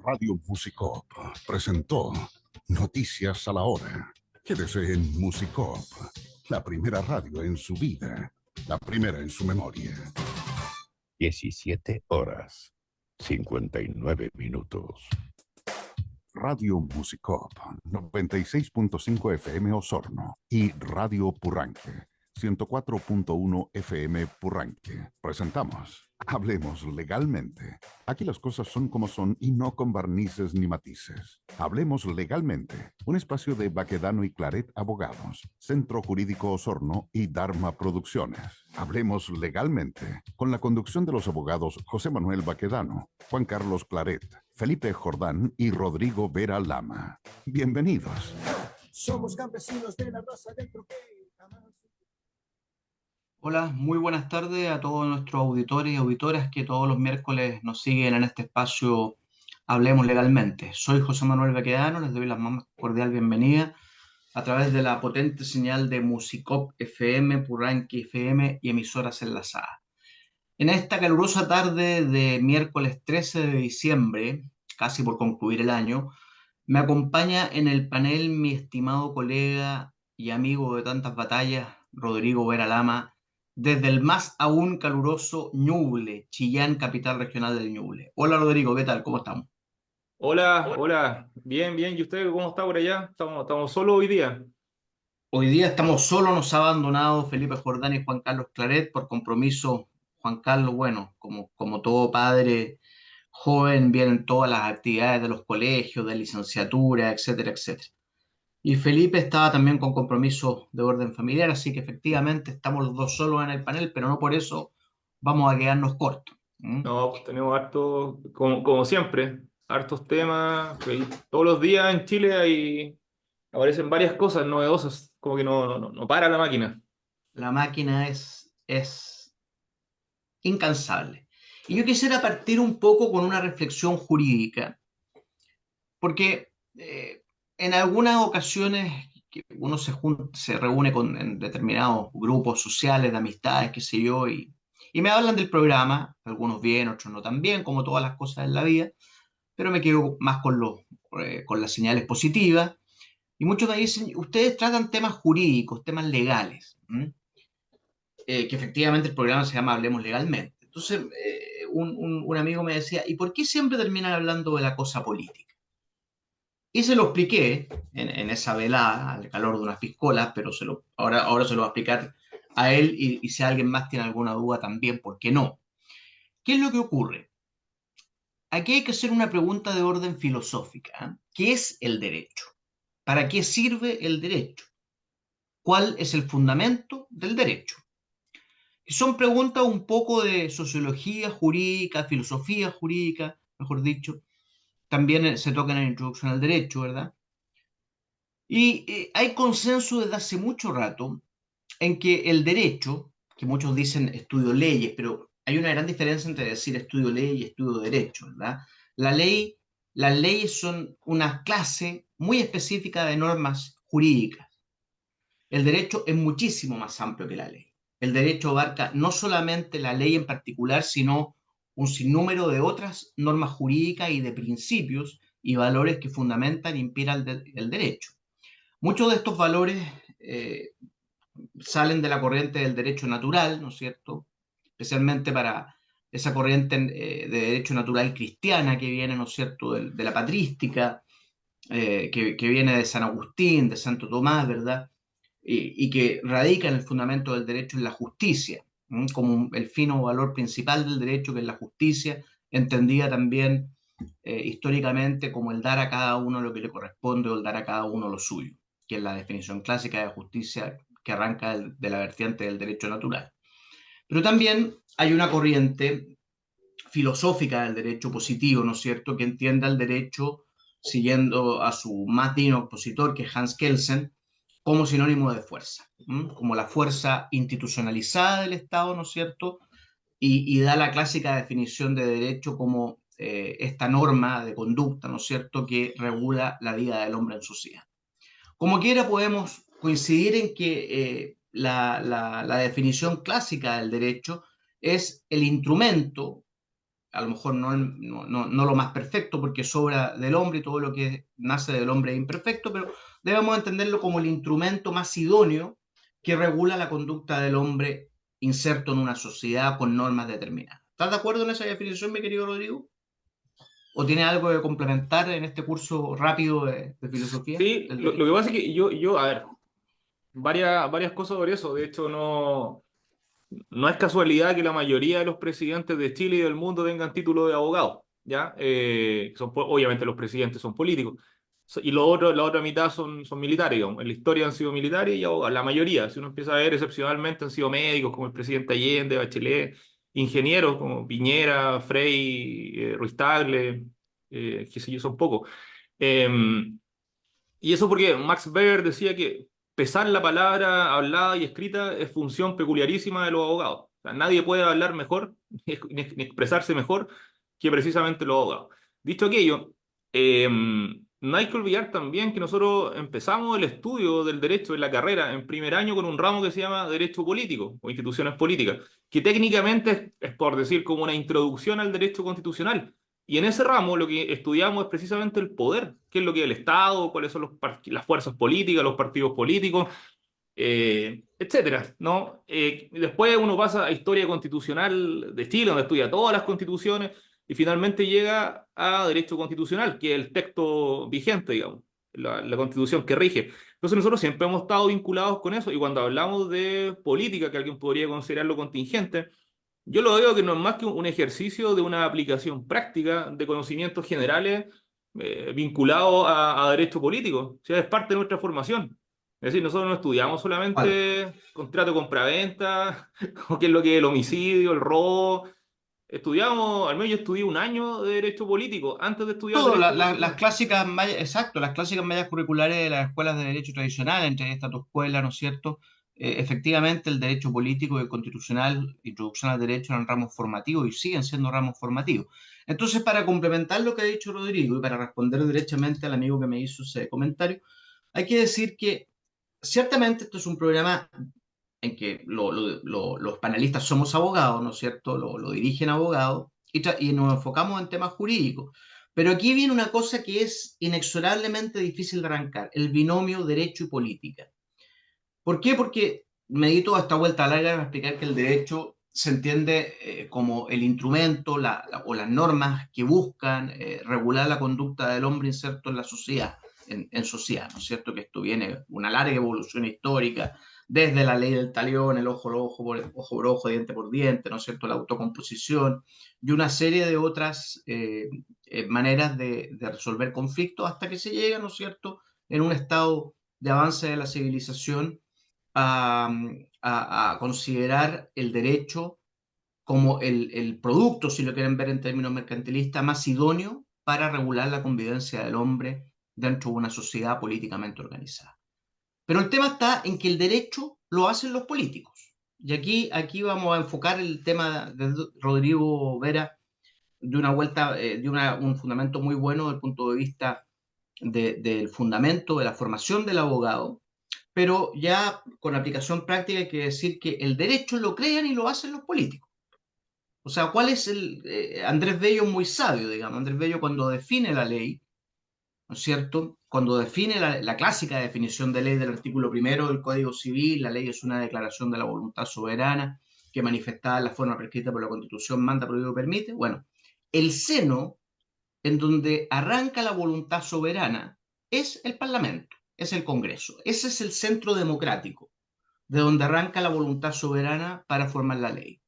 Radio Musicop presentó Noticias a la Hora. Quédese en Musicop, la primera radio en su vida, la primera en su memoria. 17 horas, 59 minutos. Radio Musicop, 96.5 FM Osorno y Radio Purranque, 104.1 FM Purranque. Presentamos Hablemos Legalmente. Aquí las cosas son como son y no con barnices ni matices. Hablemos Legalmente, un espacio de Baquedano y Claret Abogados, Centro Jurídico Osorno y Dharma Producciones. Hablemos Legalmente, con la conducción de los abogados José Manuel Baquedano, Juan Carlos Claret, Felipe Jordán y Rodrigo Vera Lama. Bienvenidos. Somos campesinos de la raza del troquel. Hola, muy buenas tardes a todos nuestros auditores y auditoras que todos los miércoles nos siguen en este espacio Hablemos Legalmente. Soy José Manuel Baquedano, les doy la más cordial bienvenida a través de la potente señal de Musicop FM, Purranque FM y emisoras enlazadas. En esta calurosa tarde de miércoles 13 de diciembre, casi por concluir el año, me acompaña en el panel mi estimado colega y amigo de tantas batallas, Rodrigo Vera Lama, desde el más aún caluroso Ñuble, Chillán, capital regional del Ñuble. Hola Rodrigo, ¿qué tal? ¿Cómo estamos? Hola. Bien. ¿Y usted cómo está por allá? Estamos solos hoy día. Hoy día estamos solos, nos ha abandonado Felipe Jordán y Juan Carlos Claret por compromiso. Juan Carlos, bueno, como todo padre joven, vienen todas las actividades de los colegios, de licenciatura, etcétera, etcétera. Y Felipe estaba también con compromisos de orden familiar, así que efectivamente estamos los dos solos en el panel, pero no por eso vamos a quedarnos cortos. No, pues tenemos harto, como siempre, hartos temas. Todos los días en Chile aparecen varias cosas novedosas, como que no para la máquina. La máquina es incansable. Y yo quisiera partir un poco con una reflexión jurídica, porque en algunas ocasiones que uno se reúne en determinados grupos sociales de amistades, qué sé yo, y me hablan del programa, algunos bien, otros no tan bien, como todas las cosas en la vida, pero me quedo más con las señales positivas. Y muchos me dicen, ustedes tratan temas jurídicos, temas legales, que efectivamente el programa se llama Hablemos Legalmente. Entonces, un amigo me decía, ¿y por qué siempre terminan hablando de la cosa política? Y se lo expliqué en esa velada, al calor de unas piscolas, pero ahora se lo voy a explicar a él y si alguien más tiene alguna duda también, ¿por qué no? ¿Qué es lo que ocurre? Aquí hay que hacer una pregunta de orden filosófica. ¿Qué es el derecho? ¿Para qué sirve el derecho? ¿Cuál es el fundamento del derecho? Y son preguntas un poco de sociología jurídica, filosofía jurídica, mejor dicho. También se toca en la introducción al derecho, ¿verdad? Y hay consenso desde hace mucho rato en que el derecho, que muchos dicen estudio leyes, pero hay una gran diferencia entre decir estudio ley y estudio derecho, ¿verdad? La ley, las leyes son una clase muy específica de normas jurídicas. El derecho es muchísimo más amplio que la ley. El derecho abarca no solamente la ley en particular, sino un sinnúmero de otras normas jurídicas y de principios y valores que fundamentan e inspiran el derecho. Muchos de estos valores salen de la corriente del derecho natural, ¿no es cierto? Especialmente para esa corriente de derecho natural cristiana que viene, ¿no es cierto?, de la patrística, que viene de San Agustín, de Santo Tomás, ¿verdad? Y que radica en el fundamento del derecho en la justicia, como el fino valor principal del derecho, que es la justicia, entendida también históricamente como el dar a cada uno lo que le corresponde o el dar a cada uno lo suyo, que es la definición clásica de justicia que arranca de la vertiente del derecho natural. Pero también hay una corriente filosófica del derecho positivo, ¿no es cierto?, que entiende al derecho siguiendo a su más digno opositor, que es Hans Kelsen, como sinónimo de fuerza, como la fuerza institucionalizada del Estado, ¿no es cierto?, y da la clásica definición de derecho como esta norma de conducta, ¿no es cierto?, que regula la vida del hombre en sociedad. Como quiera, podemos coincidir en que la definición clásica del derecho es el instrumento a lo mejor no lo más perfecto, porque sobra del hombre y todo lo que nace del hombre es imperfecto, pero debemos entenderlo como el instrumento más idóneo que regula la conducta del hombre inserto en una sociedad con normas determinadas. ¿Estás de acuerdo en esa definición, mi querido Rodrigo? ¿O tiene algo de complementar en este curso rápido de filosofía Sí, del lo que derecho? pasa es que a ver, varias cosas sobre eso. De hecho, no es casualidad que la mayoría de los presidentes de Chile y del mundo tengan título de abogado, ¿ya? Obviamente los presidentes son políticos. Y la otra mitad son militares, digamos. En la historia han sido militares y abogados. La mayoría, si uno empieza a ver, excepcionalmente han sido médicos, como el presidente Allende, Bachelet, ingenieros como Piñera, Frei, Ruiz Tagle, qué sé yo, son pocos. Y eso porque Max Weber decía que pesar la palabra hablada y escrita es función peculiarísima de los abogados. O sea, nadie puede hablar mejor ni expresarse mejor que precisamente los abogados. Dicho aquello, no hay que olvidar también que nosotros empezamos el estudio del derecho en la carrera en primer año con un ramo que se llama Derecho Político o Instituciones Políticas, que técnicamente es por decir como una introducción al derecho constitucional. Y en ese ramo lo que estudiamos es precisamente el poder, qué es lo que es el Estado, cuáles son las fuerzas políticas, los partidos políticos, etcétera, ¿no? Después uno pasa a Historia Constitucional de Chile, donde estudia todas las constituciones, y finalmente llega a Derecho Constitucional, que es el texto vigente, digamos, la constitución que rige. Entonces nosotros siempre hemos estado vinculados con eso, y cuando hablamos de política, que alguien podría considerarlo contingente, yo lo veo que no es más que un ejercicio de una aplicación práctica de conocimientos generales vinculados a derecho político. O sea, es parte de nuestra formación. Es decir, nosotros no estudiamos ¿Cuál? solamente contrato de compraventa, o qué es lo que es el homicidio, el robo. Estudiamos, al menos yo estudié un año de derecho político antes de estudiar Todo, derecho las constitucional. clásicas mallas, exacto, las clásicas mallas curriculares de las escuelas de derecho tradicional, entre esta tu escuela, ¿no es cierto? Efectivamente, el derecho político y el constitucional, introducción al derecho, eran ramos formativos y siguen siendo ramos formativos. Entonces, para complementar lo que ha dicho Rodrigo y para responder derechamente al amigo que me hizo ese comentario, hay que decir que ciertamente esto es un programa en que los panelistas somos abogados, ¿no es cierto? Lo dirigen abogados y nos enfocamos en temas jurídicos. Pero aquí viene una cosa que es inexorablemente difícil de arrancar, el binomio derecho y política. ¿Por qué? Porque me di toda esta vuelta larga para explicar que el derecho se entiende como el instrumento o las normas que buscan regular la conducta del hombre inserto en la sociedad, en sociedad, ¿no es cierto? Que esto viene una larga evolución histórica, desde la ley del talión, el ojo por ojo, diente por diente, ¿no es cierto? La autocomposición y una serie de otras maneras de resolver conflictos hasta que se llega, ¿no es cierto?, en un estado de avance de la civilización a, a considerar el derecho como el producto, si lo quieren ver en términos mercantilistas, más idóneo para regular la convivencia del hombre dentro de una sociedad políticamente organizada. Pero el tema está en que el derecho lo hacen los políticos. Y aquí vamos a enfocar el tema de Rodrigo Vera de una vuelta, un fundamento muy bueno desde el punto de vista del fundamento de la formación del abogado, pero ya con aplicación práctica hay que decir que el derecho lo crean y lo hacen los políticos. O sea, ¿cuál es Andrés Bello es muy sabio, digamos. Andrés Bello cuando define la ley, ¿no es cierto? Cuando define la clásica definición de ley del artículo primero del Código Civil, la ley es una declaración de la voluntad soberana que manifestada en la forma prescrita por la Constitución manda, prohíbe o permite. Bueno, el seno en donde arranca la voluntad soberana es el Parlamento, es el Congreso. Ese es el centro democrático, de donde arranca la voluntad soberana para formar la ley.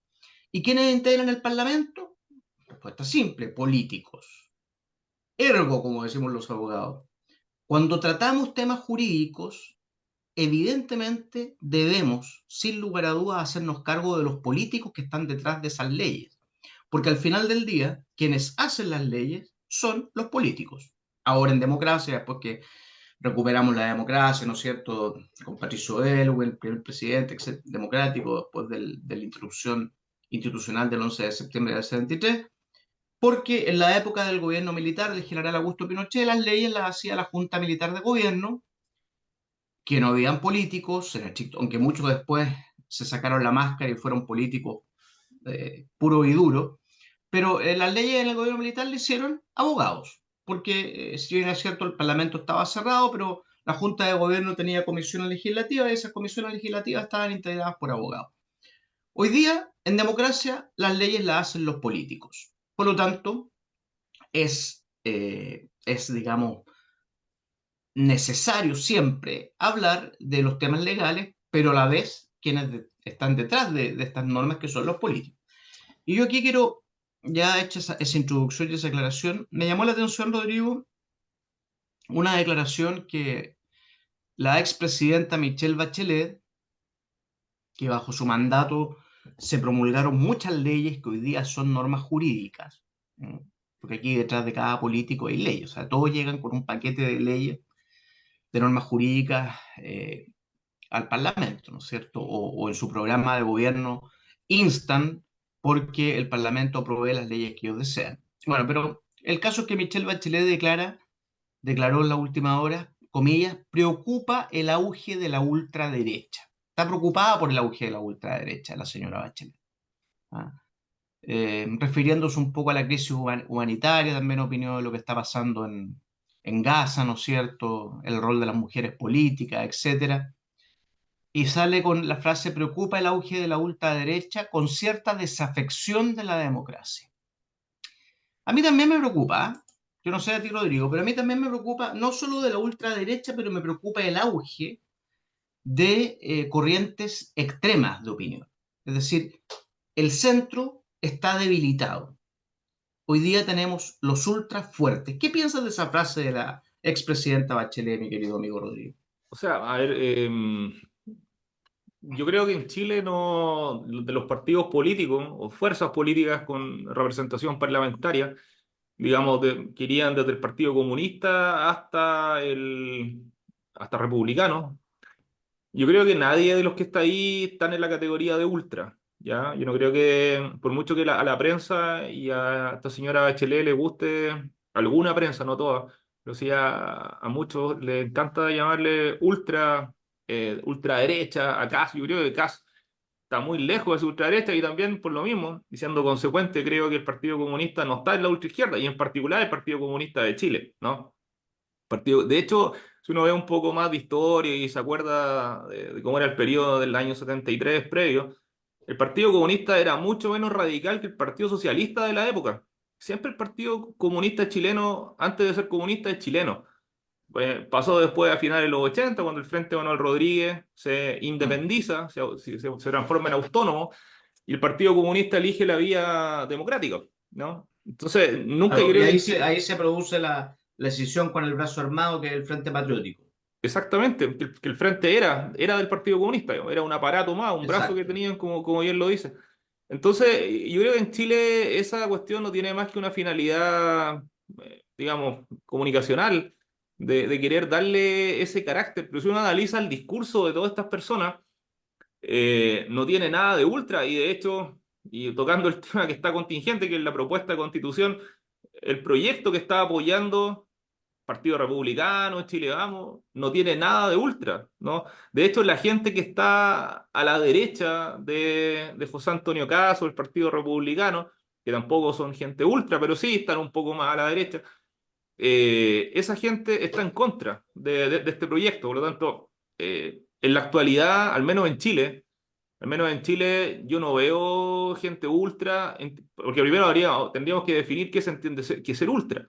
¿Y quiénes integran el Parlamento? Respuesta simple, políticos. Ergo, como decimos los abogados, cuando tratamos temas jurídicos, evidentemente debemos, sin lugar a dudas, hacernos cargo de los políticos que están detrás de esas leyes. Porque al final del día, quienes hacen las leyes son los políticos. Ahora en democracia, después que recuperamos la democracia, ¿no es cierto?, con Patricio Elwell, el primer presidente democrático, después de la introducción institucional del 11 de septiembre del 73, porque en la época del gobierno militar del general Augusto Pinochet, las leyes las hacía la Junta Militar de Gobierno, que no habían políticos, aunque muchos después se sacaron la máscara y fueron políticos puros y duros, pero las leyes en el gobierno militar le hicieron abogados, porque si bien es cierto el Parlamento estaba cerrado, pero la Junta de Gobierno tenía comisiones legislativas y esas comisiones legislativas estaban integradas por abogados. Hoy día, en democracia, las leyes las hacen los políticos. Por lo tanto, digamos, necesario siempre hablar de los temas legales, pero a la vez quienes están detrás de estas normas que son los políticos. Y yo aquí quiero, ya hecha esa introducción y esa aclaración, me llamó la atención, Rodrigo, una declaración que la expresidenta Michelle Bachelet, que bajo su mandato se promulgaron muchas leyes que hoy día son normas jurídicas, ¿no? Porque aquí detrás de cada político hay leyes, o sea, todos llegan con un paquete de leyes, de normas jurídicas al Parlamento, ¿no es cierto? O en su programa de gobierno instan porque el Parlamento apruebe las leyes que ellos desean. Bueno, pero el caso es que Michelle Bachelet declaró en la última hora, comillas, preocupa el auge de la ultraderecha. Está preocupada por el auge de la ultraderecha, la señora Bachelet. ¿Ah? Refiriéndose un poco a la crisis humanitaria, también opinión de lo que está pasando en Gaza, ¿no es cierto? El rol de las mujeres políticas, etcétera. Y sale con la frase, preocupa el auge de la ultraderecha con cierta desafección de la democracia. A mí también me preocupa, ¿eh? Yo no sé a ti, Rodrigo, pero a mí también me preocupa, no solo de la ultraderecha, pero me preocupa el auge de corrientes extremas de opinión. Es decir, el centro está debilitado. Hoy día tenemos los ultras fuertes. ¿Qué piensas de esa frase de la expresidenta Bachelet, mi querido amigo Rodrigo? O sea, a ver, yo creo que en Chile no, de los partidos políticos o fuerzas políticas con representación parlamentaria, digamos, querían desde el Partido Comunista hasta republicano. Yo creo que nadie de los que está ahí están en la categoría de ultra, ¿ya? Yo no creo que, por mucho que a la prensa y a esta señora Bachelet le guste, alguna prensa, no toda, pero sí a muchos les encanta llamarle ultra, ultraderecha, a Kass. Yo creo que Kass está muy lejos de su ultraderecha y también por lo mismo, y siendo consecuente, creo que el Partido Comunista no está en la ultraizquierda y en particular el Partido Comunista de Chile, ¿no? De hecho, si uno ve un poco más de historia y se acuerda de cómo era el periodo del año 73 previo, el Partido Comunista era mucho menos radical que el Partido Socialista de la época. Siempre el Partido Comunista chileno, antes de ser comunista, es chileno. Pasó después a finales de los 80, cuando el Frente Manuel Rodríguez se independiza, se transforma en autónomo, y el Partido Comunista elige la vía democrática, ¿no? Entonces, nunca Claro, y creo que ahí se produce la decisión con el brazo armado, que es el Frente Patriótico. exactamente, que el frente era del Partido Comunista, digamos, era un aparato más, un brazo que Exacto. tenían, como bien lo dice. Entonces, yo creo que en Chile esa cuestión no tiene más que una finalidad, digamos, comunicacional, de querer darle ese carácter. Pero si uno analiza el discurso de todas estas personas, no tiene nada de ultra, y de hecho, y tocando el tema que está contingente, que es la propuesta de constitución, el proyecto que está apoyando Partido Republicano, Chile Vamos, no tiene nada de ultra, ¿no? De hecho, la gente que está a la derecha de José Antonio Caz o el Partido Republicano, que tampoco son gente ultra, pero sí están un poco más a la derecha, esa gente está en contra de este proyecto. Por lo tanto, en la actualidad, al menos en Chile, yo no veo gente ultra, porque primero tendríamos que definir qué se entiende que ser ultra,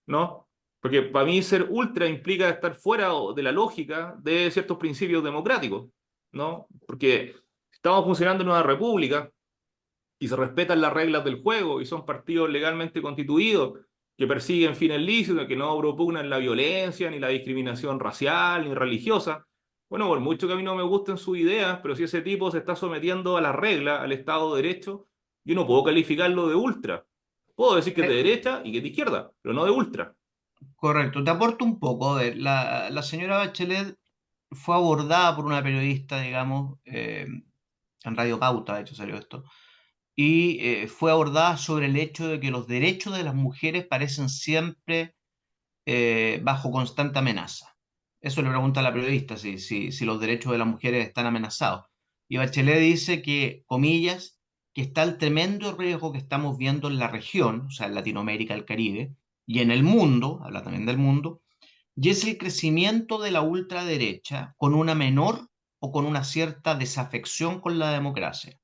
¿no? Porque para mí ser ultra implica estar fuera de la lógica de ciertos principios democráticos, ¿no? Porque estamos funcionando en una república y se respetan las reglas del juego y son partidos legalmente constituidos que persiguen fines lícitos, que no propugnan la violencia, ni la discriminación racial, ni religiosa. Bueno, por mucho que a mí no me gusten sus ideas, pero si ese tipo se está sometiendo a las reglas, al Estado de Derecho, yo no puedo calificarlo de ultra. Puedo decir que es de Eh, derecha y que es de izquierda, pero no de ultra. Correcto, te aporto un poco. A ver, la señora Bachelet fue abordada por una periodista, digamos, en Radio Pauta, de hecho salió esto, y fue abordada sobre el hecho de que los derechos de las mujeres parecen siempre bajo constante amenaza. Eso le pregunta a la periodista, si los derechos de las mujeres están amenazados. Y Bachelet dice que, comillas, que está el tremendo riesgo que estamos viendo en la región, o sea, en Latinoamérica, el Caribe, y en el mundo, habla también del mundo, y es el crecimiento de la ultraderecha con una menor o con una cierta desafección con la democracia,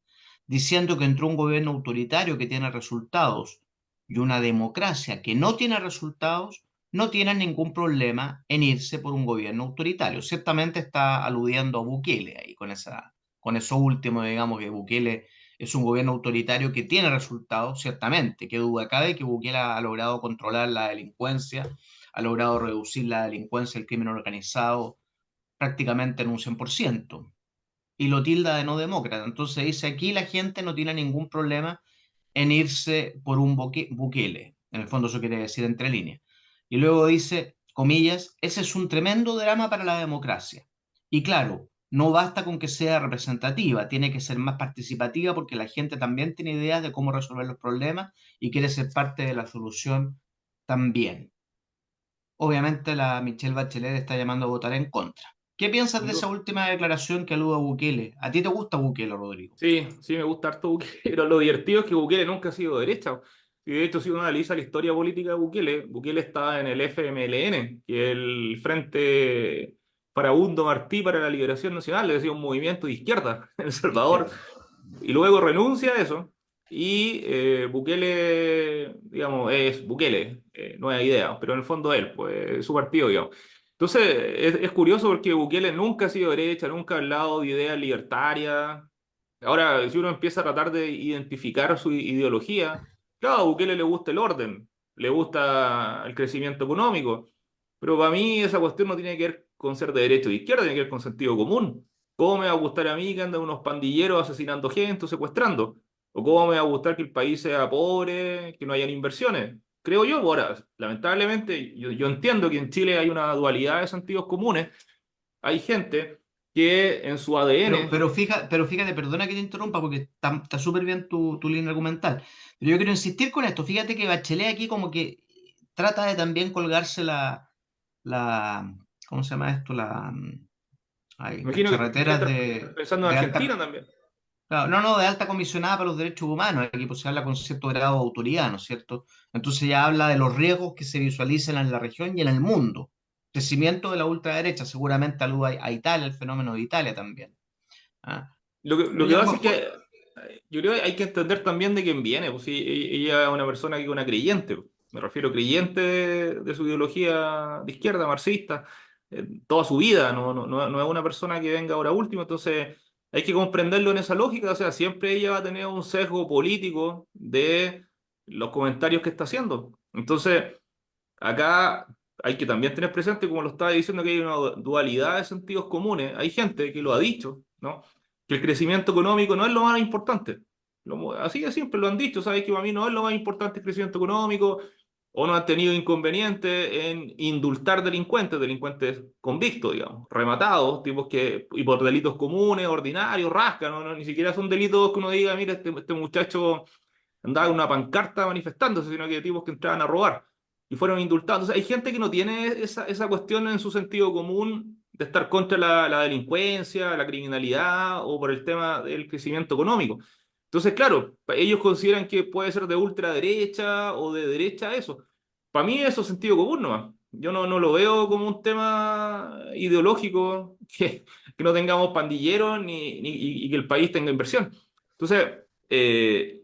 diciendo que entre un gobierno autoritario que tiene resultados y una democracia que no tiene resultados, no tienen ningún problema en irse por un gobierno autoritario. Ciertamente está aludiendo a Bukele ahí con eso último, digamos que Bukele es un gobierno autoritario que tiene resultados, ciertamente, que duda cabe que Bukele ha logrado controlar la delincuencia, ha logrado reducir la delincuencia, el crimen organizado prácticamente en un 100%, y lo tilda de no demócrata. Entonces dice, aquí la gente no tiene ningún problema en irse por un Bukele. En el fondo eso quiere decir entre líneas. Y luego dice, comillas, ese es un tremendo drama para la democracia. Y claro, no basta con que sea representativa, tiene que ser más participativa porque la gente también tiene ideas de cómo resolver los problemas y quiere ser parte de la solución también. Obviamente la Michelle Bachelet está llamando a votar en contra. ¿Qué piensas de esa última declaración que alude a Bukele? ¿A ti te gusta Bukele, Rodrigo? Sí, sí, me gusta harto Bukele, pero lo divertido es que Bukele nunca ha sido de derecha. Y de hecho, si uno analiza la historia política de Bukele, Bukele estaba en el FMLN, que es el Frente Farabundo Martí para la Liberación Nacional, es decir, un movimiento de izquierda en El Salvador, y luego renuncia a eso, y Bukele, digamos, es Bukele, nueva idea, pero en el fondo él, pues su partido, digamos. Entonces, es curioso porque Bukele nunca ha sido derecha, nunca ha hablado de ideas libertarias. Ahora, si uno empieza a tratar de identificar su ideología, claro, a Bukele le gusta el orden, le gusta el crecimiento económico, pero para mí esa cuestión no tiene que ver con ser de derecha o de izquierda, tiene que ver con sentido común. ¿Cómo me va a gustar a mí que andan unos pandilleros asesinando gente o secuestrando? ¿O cómo me va a gustar que el país sea pobre, que no hayan inversiones? Creo yo, ahora, lamentablemente, yo entiendo que en Chile hay una dualidad de sentidos comunes. Hay gente que en su ADN. Pero fíjate, perdona que te interrumpa porque está súper bien tu línea argumental. Pero yo quiero insistir con esto. Fíjate que Bachelet aquí como que trata de también colgarse ¿cómo se llama esto? Las Imagino que charreteras estás pensando en de Argentina alta, también. claro, no, de alta comisionada para los derechos humanos. Aquí pues se habla con cierto grado de autoridad, ¿no es cierto? Entonces ya habla de los riesgos que se visualizan en la región y en el mundo. Crecimiento de la ultraderecha, seguramente alude a Italia, el fenómeno de Italia también. ¿Ah? Lo Y que a lo pasa es mejor, que yo creo que hay que entender también de quién viene. Pues sí, ella es una persona que es una creyente. Me refiero creyente de su ideología de izquierda, marxista, toda su vida. No es una persona que venga ahora último. Entonces hay que comprenderlo en esa lógica. O sea, siempre ella va a tener un sesgo político de los comentarios que está haciendo. Entonces, acá hay que también tener presente, como lo estaba diciendo, que hay una dualidad de sentidos comunes. Hay gente que lo ha dicho, ¿no? Que el crecimiento económico no es lo más importante. Así de simple lo han dicho, ¿sabes? Que para mí no es lo más importante el crecimiento económico, o no han tenido inconveniente en indultar delincuentes, delincuentes convictos, digamos, rematados, tipos que, y por delitos comunes, ordinarios, rascan, ni siquiera son delitos que uno diga, mira, este muchacho andaba con una pancarta manifestándose, sino que tipos que entraban a robar y fueron indultados. Entonces, hay gente que no tiene esa cuestión en su sentido común de estar contra la delincuencia, la criminalidad o por el tema del crecimiento económico. Entonces, claro, ellos consideran que puede ser de ultraderecha o de derecha eso. Para mí eso es sentido común nomás. Yo no lo veo como un tema ideológico que no tengamos pandilleros y que el país tenga inversión. Entonces,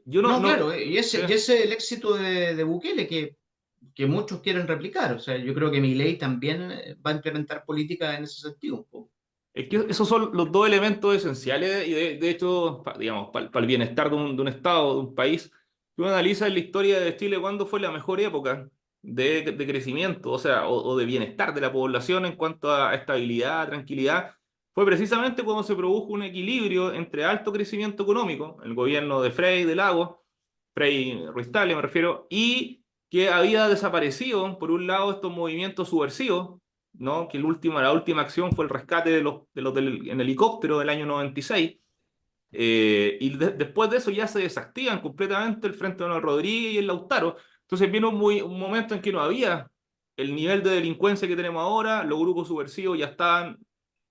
yo no, claro, eh, y ese es el éxito de Bukele que muchos quieren replicar. O sea, yo creo que Milei también va a implementar políticas en ese sentido un poco. es que esos son los dos elementos esenciales y de hecho, digamos, para el bienestar de un Estado, de un país. Si uno analiza en la historia de Chile cuándo fue la mejor época de crecimiento, o sea, o de bienestar de la población en cuanto a estabilidad, tranquilidad, fue precisamente cuando se produjo un equilibrio entre alto crecimiento económico, el gobierno de Frei de Lagos, Frei Ruiz Tagle me refiero, y que había desaparecido, por un lado, estos movimientos subversivos, ¿no? Que la última acción fue el rescate en helicóptero del año 96, y después de eso ya se desactivan completamente el Frente Manuel Rodríguez y el Lautaro. Entonces viene un momento en que no había el nivel de delincuencia que tenemos ahora, los grupos subversivos ya estaban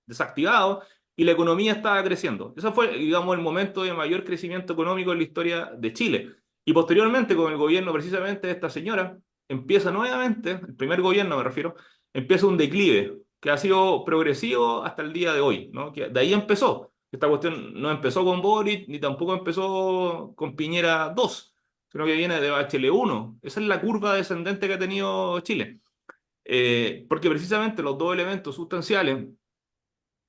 desactivados, y la economía estaba creciendo. Ese fue, digamos, el momento de mayor crecimiento económico en la historia de Chile. Y posteriormente, con el gobierno precisamente de esta señora, empieza nuevamente, el primer gobierno me refiero, empieza un declive que ha sido progresivo hasta el día de hoy, ¿no? Que de ahí empezó. Esta cuestión no empezó con Boric, ni tampoco empezó con Piñera 2, sino que viene de Bachelet 1. Esa es la curva descendente que ha tenido Chile. Porque precisamente los dos elementos sustanciales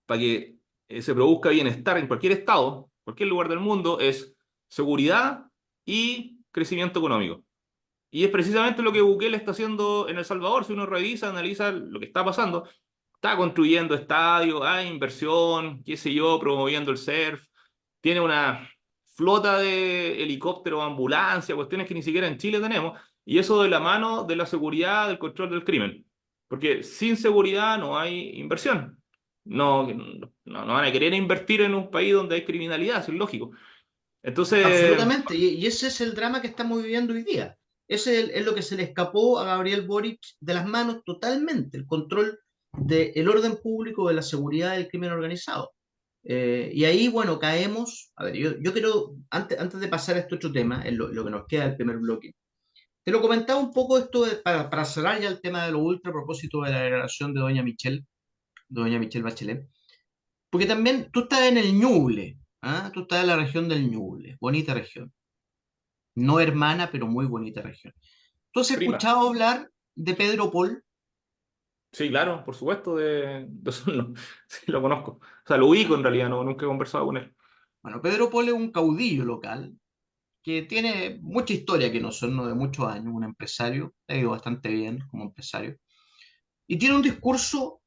para que se produzca bienestar en cualquier estado, cualquier lugar del mundo, es seguridad y crecimiento económico. Y es precisamente lo que Bukele está haciendo en El Salvador. Si uno revisa, analiza lo que está pasando, está construyendo estadios, hay inversión, qué sé yo, promoviendo el surf, tiene una flota de helicópteros, ambulancia, cuestiones que ni siquiera en Chile tenemos, y eso de la mano de la seguridad, del control del crimen. Porque sin seguridad no hay inversión. No van a querer invertir en un país donde hay criminalidad, eso es lógico. Entonces, Absolutamente, y ese es el drama que estamos viviendo hoy día. Ese es lo que se le escapó a Gabriel Boric de las manos totalmente, el control del orden público, de la seguridad del crimen organizado. Y ahí, bueno, caemos. A ver, yo quiero, antes de pasar a este otro tema, en lo que nos queda del primer bloque, te lo comentaba un poco esto para cerrar ya el tema de lo ultra a propósito de la declaración de doña Michelle Bachelet. Porque también tú estás en el Ñuble, ¿ah? Tú estás en la región del Ñuble, bonita región. No hermana, pero muy bonita región. ¿Tú has prima. escuchado hablar de Pedro Paul? Sí, claro, por supuesto, de Osorno. Sí, lo conozco. O sea, lo ubico en realidad, no, nunca he conversado con él. Bueno, Pedro Paul es un caudillo local que tiene mucha historia que no son no de muchos años, un empresario, le ha ido bastante bien como empresario, y tiene un discurso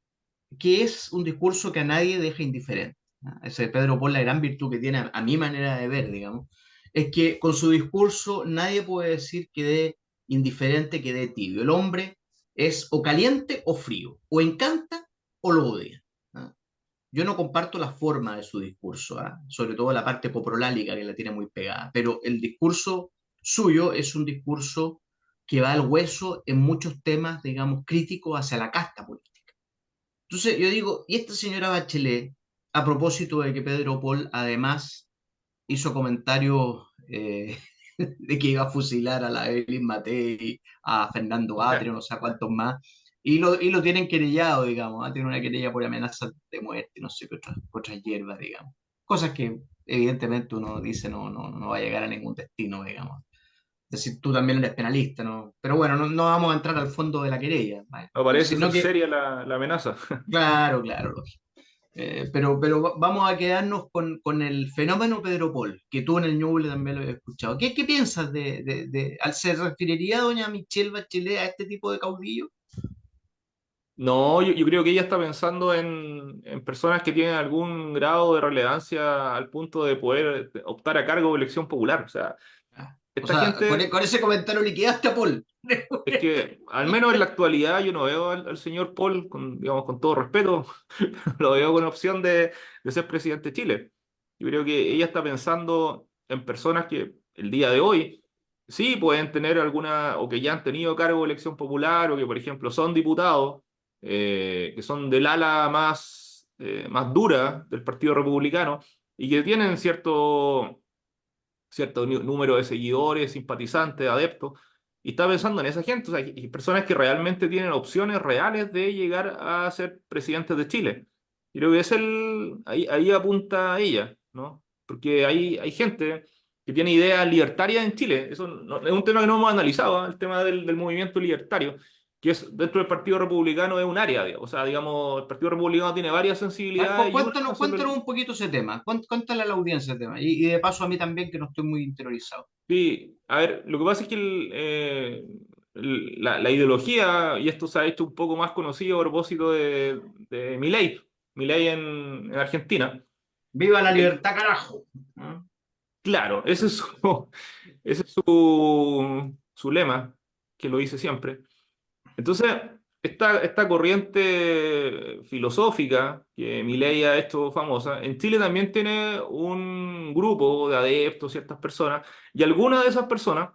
que es un discurso que a nadie deja indiferente. ¿Ah? Ese Pedro Paul, la gran virtud que tiene, a mi manera de ver, digamos, es que con su discurso nadie puede decir que dé indiferente, que dé tibio. El hombre es o caliente o frío, o encanta o lo odia. ¿Ah? Yo no comparto la forma de su discurso, ¿ah? Sobre todo la parte coprolálica que la tiene muy pegada, pero el discurso suyo es un discurso que va al hueso en muchos temas, digamos, críticos hacia la casta política. Entonces yo digo, ¿y esta señora Bachelet, a propósito de que Pedro Paul además hizo comentarios de que iba a fusilar a la Evelyn Matei, a Fernando Atrio, no sé a cuántos más, y lo tienen querellado, digamos, ¿ah? Tiene una querella por amenaza de muerte, no sé qué otras hierbas, digamos. Cosas que evidentemente uno dice no va a llegar a ningún destino, digamos. Es decir, tú también eres penalista, ¿no? Pero bueno, no vamos a entrar al fondo de la querella, ¿vale? No parece Sino ser que, seria la amenaza. claro, lógico. Pero vamos a quedarnos con el fenómeno Pedro Paul, que tú en el Ñuble también lo he escuchado. ¿Qué piensas ¿se referiría doña Michelle Bachelet a este tipo de caudillo? No, yo creo que ella está pensando en personas que tienen algún grado de relevancia al punto de poder optar a cargo de elección popular. O sea, Ah, o esta sea, gente, con ese comentario liquidaste a Paul. es que al menos en la actualidad yo no veo al señor Paul, digamos, con todo respeto, lo veo con opción de ser presidente de Chile. Yo creo que ella está pensando en personas que el día de hoy sí pueden tener alguna, o que ya han tenido cargo de elección popular, o que por ejemplo son diputados, que son del ala más dura del Partido Republicano, y que tienen cierto número de seguidores, simpatizantes, adeptos, y está pensando en esa gente, o sea, y personas que realmente tienen opciones reales de llegar a ser presidentes de Chile. Y creo que ahí apunta ella, ¿no? Porque hay gente que tiene ideas libertarias en Chile. Eso es un tema que no hemos analizado, ¿eh? El tema del movimiento libertario, que es dentro del Partido Republicano es un área, o sea, digamos, el Partido Republicano tiene varias sensibilidades y una son Cuéntanos un poquito ese tema, cuéntale a la audiencia ese tema, y de paso a mí también que no estoy muy interiorizado. Sí, a ver, lo que pasa es que la ideología, y esto se ha hecho un poco más conocido a propósito de Milei en Argentina. ¡Viva la Eh, libertad, carajo! ¿Ah? claro, ese es su lema, que lo dice siempre. Entonces, esta corriente filosófica que Milei ha hecho famosa, en Chile también tiene un grupo de adeptos, ciertas personas, y algunas de esas personas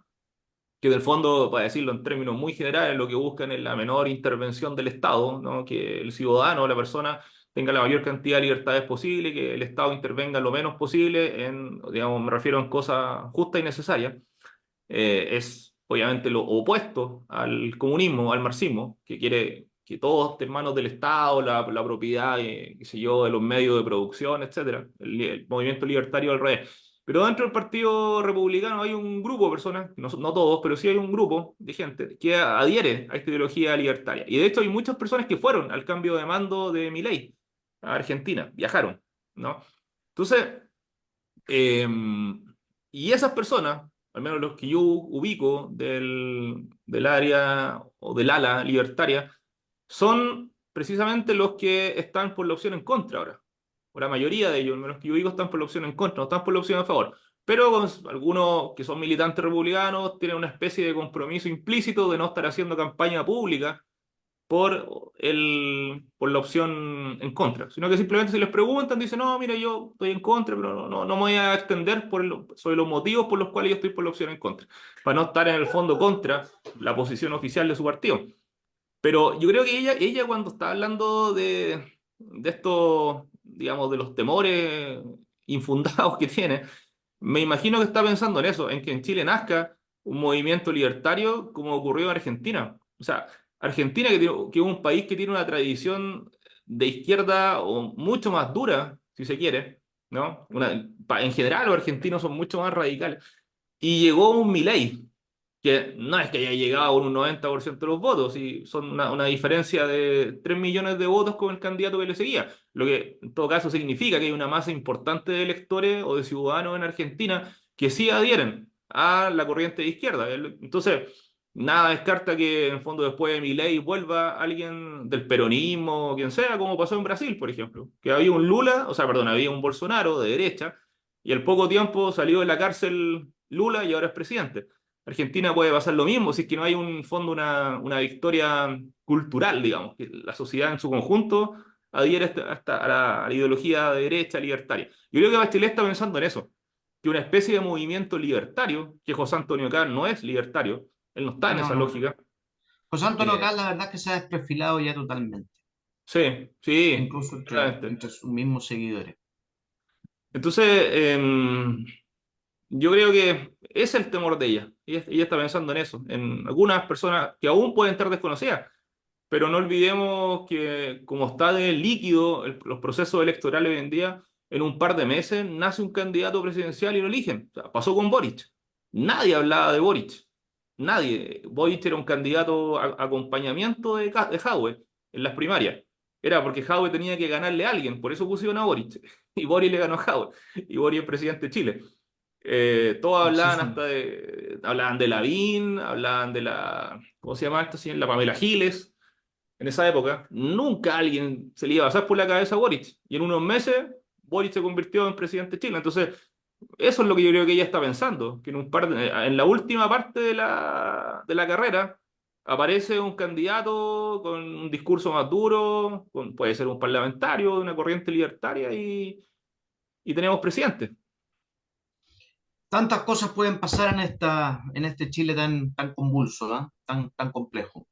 que del fondo, para decirlo en términos muy generales, lo que buscan es la menor intervención del Estado, ¿no? Que el ciudadano, la persona, tenga la mayor cantidad de libertades posible, que el Estado intervenga lo menos posible en, digamos, me refiero en cosas justas y necesarias. Es obviamente lo opuesto al comunismo, al marxismo, que quiere que todo esté en manos del Estado, la propiedad, qué sé yo, de los medios de producción, etcétera. El movimiento libertario al revés. Pero dentro del Partido Republicano hay un grupo de personas, no todos, pero sí hay un grupo de gente que adhiere a esta ideología libertaria. Y de hecho hay muchas personas que fueron al cambio de mando de Milei a Argentina, viajaron, ¿no? Entonces, eh, y esas personas, al menos los que yo ubico del área o del ala libertaria, son precisamente los que están por la opción en contra ahora. O la mayoría de ellos, al menos que yo ubico, están por la opción en contra, no están por la opción a favor. Pero algunos que son militantes republicanos tienen una especie de compromiso implícito de no estar haciendo campaña pública por la opción en contra, sino que simplemente si les preguntan, dicen, no, mira, yo estoy en contra, pero no me voy a extender sobre los motivos por los cuales yo estoy por la opción en contra, para no estar en el fondo contra la posición oficial de su partido. Pero yo creo que ella cuando está hablando de esto, digamos, de los temores infundados que tiene, me imagino que está pensando en eso, en que en Chile nazca un movimiento libertario como ocurrió en Argentina. O sea, Argentina, que es un país que tiene una tradición de izquierda o mucho más dura, si se quiere, ¿no? En general los argentinos son mucho más radicales. Y llegó un Milei, que no es que haya llegado con un 90% de los votos, y son una diferencia de 3 millones de votos con el candidato que le seguía, lo que en todo caso significa que hay una masa importante de electores o de ciudadanos en Argentina que sí adhieren a la corriente de izquierda. Entonces, nada descarta que en el fondo después de Milei vuelva alguien del peronismo, quien sea, como pasó en Brasil, por ejemplo, que había un Lula, o sea, perdón, había un Bolsonaro de derecha, y al poco tiempo salió de la cárcel Lula y ahora es presidente. Argentina puede pasar lo mismo si es que no hay un fondo, una victoria cultural, digamos, que la sociedad en su conjunto adhiere a la ideología de derecha libertaria. Yo creo que Bachelet está pensando en eso, que una especie de movimiento libertario, que José Antonio Caz no es libertario, él no está en No, esa no. lógica. José Antonio Eh, Caz, la verdad es que se ha desperfilado ya totalmente, sí, sí, incluso claramente. entre sus mismos seguidores. Entonces, yo creo que es el temor de ella. Ella está pensando en eso, en algunas personas que aún pueden estar desconocidas. Pero no olvidemos que como está de líquido los procesos electorales hoy en día, en un par de meses nace un candidato presidencial y lo eligen. O sea, pasó con Boric. Nadie hablaba de Boric. Nadie. Boric era un candidato a acompañamiento de Jadwe en las primarias. Era porque Jadwe tenía que ganarle a alguien, por eso pusieron a Boric. Y Boric le ganó a Jadwe. Y Boric es presidente de Chile. Todos Sí, hablaban sí. hablaban de Lavín, hablaban de ¿cómo se llama esta señora? La Pamela Giles en esa época, nunca alguien se le iba a pasar por la cabeza a Boric. Y en unos meses, Boric se convirtió en presidente de Chile. Entonces, eso es lo que yo creo que ella está pensando, que en la última parte de la carrera aparece un candidato con un discurso más duro, puede ser un parlamentario de una corriente libertaria y tenemos presidente. Tantas cosas pueden pasar en este Chile tan convulso, ¿ah? Tan complejo.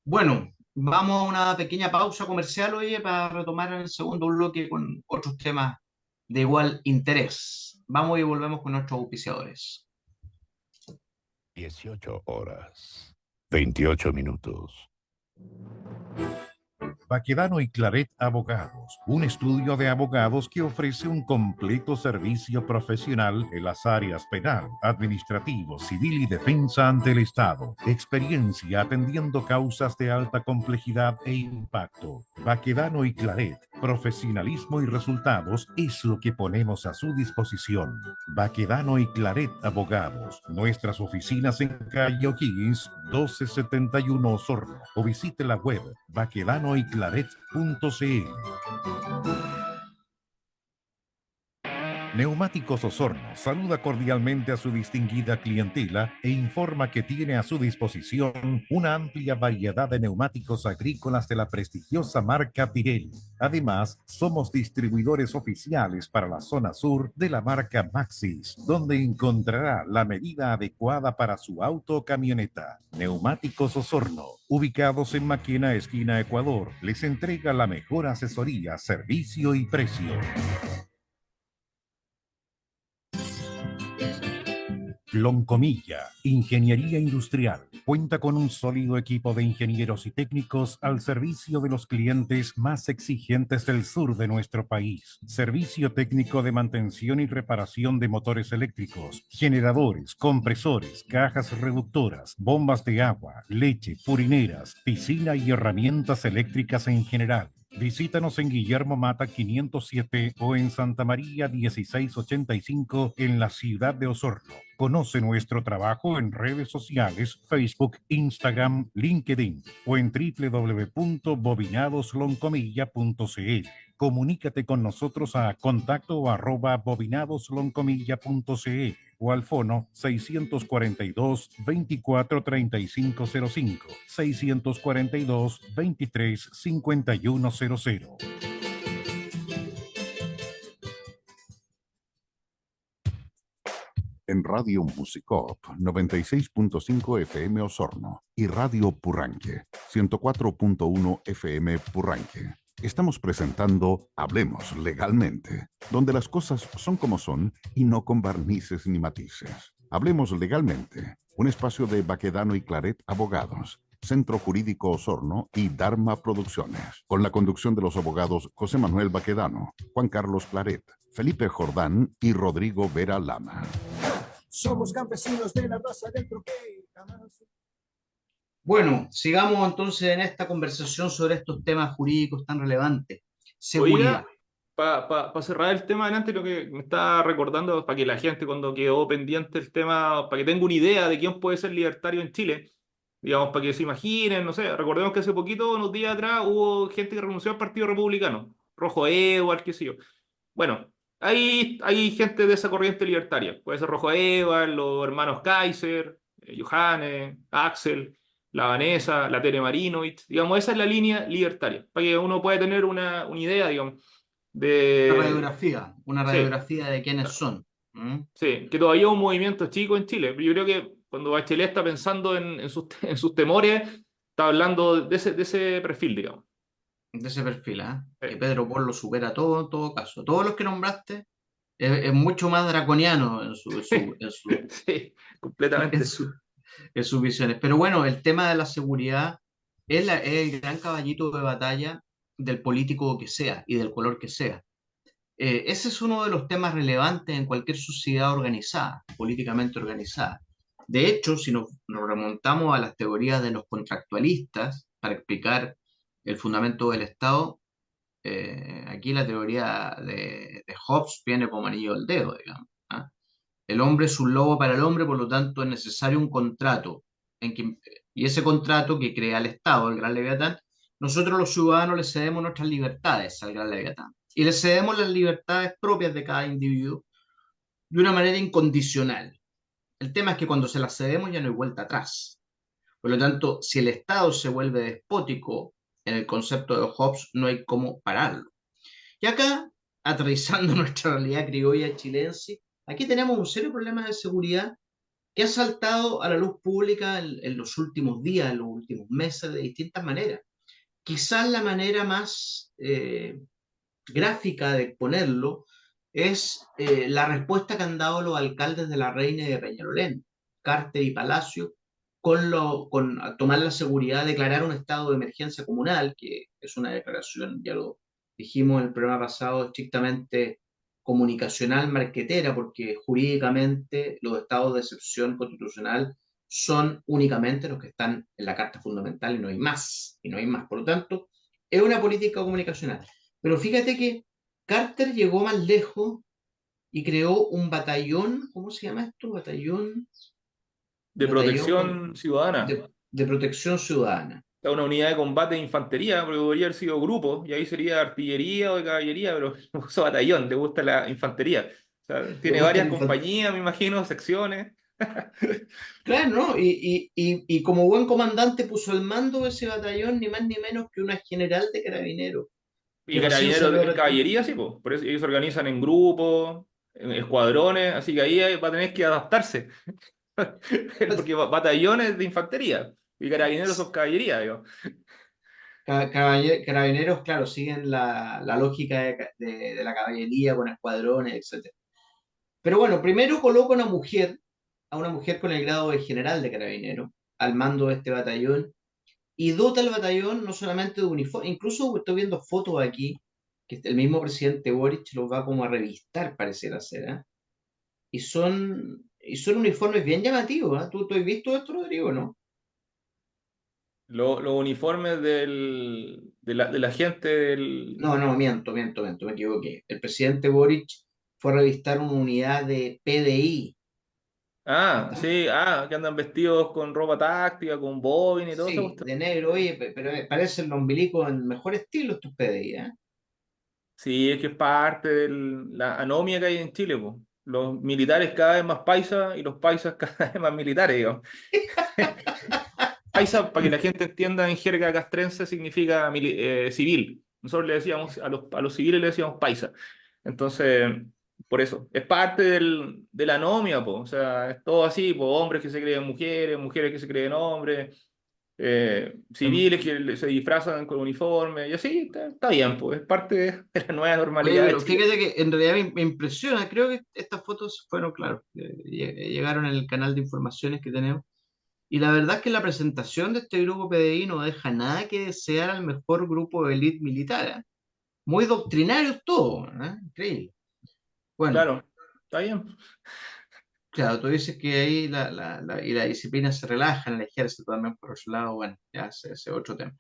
Bueno, vamos a una pequeña pausa comercial, oye, para retomar en el segundo bloque con otros temas de igual interés. Vamos y volvemos con nuestros auspiciadores. 18 horas, 28 minutos. Baquedano y Claret Abogados, un estudio de abogados que ofrece un completo servicio profesional en las áreas penal, administrativo, civil y defensa ante el Estado. Experiencia atendiendo causas de alta complejidad e impacto. Baquedano y Claret, profesionalismo y resultados es lo que ponemos a su disposición. Baquedano y Claret Abogados, nuestras oficinas en calle O'Higgins 1271 Osorno, o visite la web baquedanoyclaret.cl. Neumáticos Osorno saluda cordialmente a su distinguida clientela e informa que tiene a su disposición una amplia variedad de neumáticos agrícolas de la prestigiosa marca Pirelli. Además, somos distribuidores oficiales para la zona sur de la marca Maxxis, donde encontrará la medida adecuada para su auto o camioneta. Neumáticos Osorno, ubicados en Maquena, esquina Ecuador, les entrega la mejor asesoría, servicio y precio. Loncomilla, Ingeniería Industrial. Cuenta con un sólido equipo de ingenieros y técnicos al servicio de los clientes más exigentes del sur de nuestro país. Servicio técnico de mantención y reparación de motores eléctricos, generadores, compresores, cajas reductoras, bombas de agua, leche, purineras, piscina y herramientas eléctricas en general. Visítanos en Guillermo Mata 507 o en Santa María 1685 en la ciudad de Osorno. Conoce nuestro trabajo en redes sociales, Facebook, Instagram, LinkedIn o en www.bobinadosloncomilla.cl. Comunícate con nosotros a contacto@bobinadosloncomilla.cl o al fono 642 24 3505, 642 23 5100. En Radio Musicop 96.5 FM Osorno y Radio Purranque 104.1 FM Purranque. Estamos presentando Hablemos Legalmente, donde las cosas son como son y no con barnices ni matices. Hablemos Legalmente, un espacio de Baquedano y Claret Abogados, Centro Jurídico Osorno y Dharma Producciones, con la conducción de los abogados José Manuel Baquedano, Juan Carlos Claret, Felipe Jordán y Rodrigo Vera Lama. Somos campesinos de la raza del troquel. Bueno, sigamos entonces en esta conversación sobre estos temas jurídicos tan relevantes. Seguridad. Para cerrar el tema adelante, lo que me está recordando, para que la gente cuando quedó pendiente el tema, para que tenga una idea de quién puede ser libertario en Chile, digamos, para que se imaginen, no sé, recordemos que hace poquito, unos días atrás, hubo gente que renunció al Partido Republicano, Rojo Edward, qué sé yo. Bueno, hay gente de esa corriente libertaria, puede ser Rojo Edward, los hermanos Kaiser, Johannes, Axel, la Vanessa, la Tere Marinovich, digamos, esa es la línea libertaria, para que uno pueda tener una idea, digamos, Una radiografía sí, de quiénes son. sí, que todavía es un movimiento chico en Chile. Yo creo que cuando Bachelet está pensando en sus temores, está hablando de ese perfil, digamos. De ese perfil, Sí. que Pedro Paul lo supera todo en todo caso. Todos los que nombraste es mucho más draconiano en Sí, completamente. en sus visiones. Pero bueno, el tema de la seguridad es el gran caballito de batalla del político que sea y del color que sea. Ese es uno de los temas relevantes en cualquier sociedad organizada, políticamente organizada. De hecho, si nos remontamos a las teorías de los contractualistas para explicar el fundamento del Estado, aquí la teoría de Hobbes viene como anillo al dedo, digamos. El hombre es un lobo para el hombre, por lo tanto es necesario un contrato. Y ese contrato que crea el Estado, el Gran Leviatán, nosotros los ciudadanos le cedemos nuestras libertades al Gran Leviatán. Y le cedemos las libertades propias de cada individuo de una manera incondicional. El tema es que cuando se las cedemos ya no hay vuelta atrás. Por lo tanto, si el Estado se vuelve despótico en el concepto de Hobbes, no hay cómo pararlo. Y acá, aterrizando nuestra realidad criolla chilense, aquí tenemos un serio problema de seguridad que ha saltado a la luz pública en los últimos días, en los últimos meses, de distintas maneras. Quizás la manera más gráfica de exponerlo es la respuesta que han dado los alcaldes de La Reina y de Peñalolén, Carter y Palacio, con tomar la seguridad, declarar un estado de emergencia comunal, que es una declaración, ya lo dijimos en el programa pasado, estrictamente comunicacional, marquetera, porque jurídicamente los estados de excepción constitucional son únicamente los que están en la Carta Fundamental y no hay más, Por lo tanto, es una política comunicacional. Pero fíjate que Carter llegó más lejos y creó un batallón, ¿cómo se llama esto? De protección ciudadana. De protección ciudadana. Una unidad de combate de infantería, porque podría haber sido grupo, y ahí sería de artillería o de caballería, pero no puso batallón, le gusta la infantería. O sea, Le tiene gusta varias la compañías, me imagino, secciones. Claro, ¿no? Y como buen comandante puso al mando de ese batallón ni más ni menos que una general de carabineros, Y que recién Carabineros salió es caballería, sí, pues. Por eso ellos se organizan en grupos, en escuadrones, así que ahí va a tener que adaptarse. Porque batallones de infantería y carabineros son caballería, digo. Carabineros, claro, siguen la lógica de la caballería con escuadrones, etcétera. Pero bueno, primero coloca a una mujer con el grado de general de carabinero, al mando de este batallón, y dota al batallón no solamente de uniforme, incluso estoy viendo fotos aquí, que el mismo presidente Boric los va como a revistar, pareciera ser, ¿eh? Y son uniformes bien llamativos, ¿eh? ¿Tú has visto esto, Rodrigo, no? Los uniformes de la gente del... No, no, miento, me equivoqué. El presidente Boric fue a revistar una unidad de PDI. Ah, sí, que andan vestidos con ropa táctica, con bobina y todo eso. Sí, de negro, oye, pero parecen los ombligos en mejor estilo estos PDI, ¿eh? Sí, es que es parte de la anomia que hay en Chile, po. Los militares cada vez más paisas y los paisas cada vez más militares, digamos. Paisa, para que la gente entienda, en jerga castrense significa civil. Nosotros le decíamos, a los civiles le decíamos paisa. Entonces, por eso, es parte de la anomia, po. O sea, es todo así, po. Hombres que se creen mujeres, mujeres que se creen hombres, civiles que se disfrazan con uniforme, y así, está bien, pues, es parte de la nueva Oye, normalidad de pero Chile. fíjate que en realidad me impresiona, creo que estas fotos fueron, claro, llegaron en el canal de informaciones que tenemos, y la verdad es que la presentación de este grupo PDI no deja nada que desear al mejor grupo de élite militar, ¿eh? Muy doctrinarios todos, ¿eh? Increíble. Bueno, Claro, está bien. claro, tú dices que ahí y la disciplina se relaja en el ejército también por otro lado, bueno, ya ese es otro tema.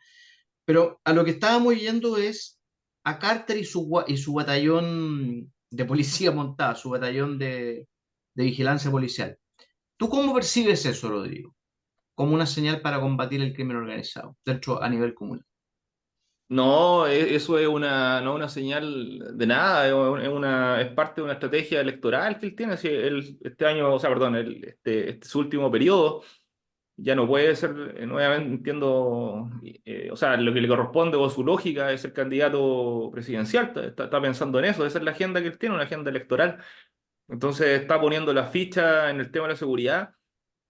Pero a lo que estábamos yendo es a Carter y su batallón de policía montada, su batallón de vigilancia policial. ¿Tú cómo percibes eso, Rodrigo? Como una señal para combatir el crimen organizado dentro a nivel comunal. No, eso es no una señal de nada, es parte de una estrategia electoral que él tiene. Si este año, o sea, perdón, este su último periodo ya no puede ser, nuevamente entiendo, o sea, lo que le corresponde o su lógica es ser candidato presidencial. Está pensando en eso, esa es la agenda que él tiene, una agenda electoral. Entonces está poniendo la ficha en el tema de la seguridad,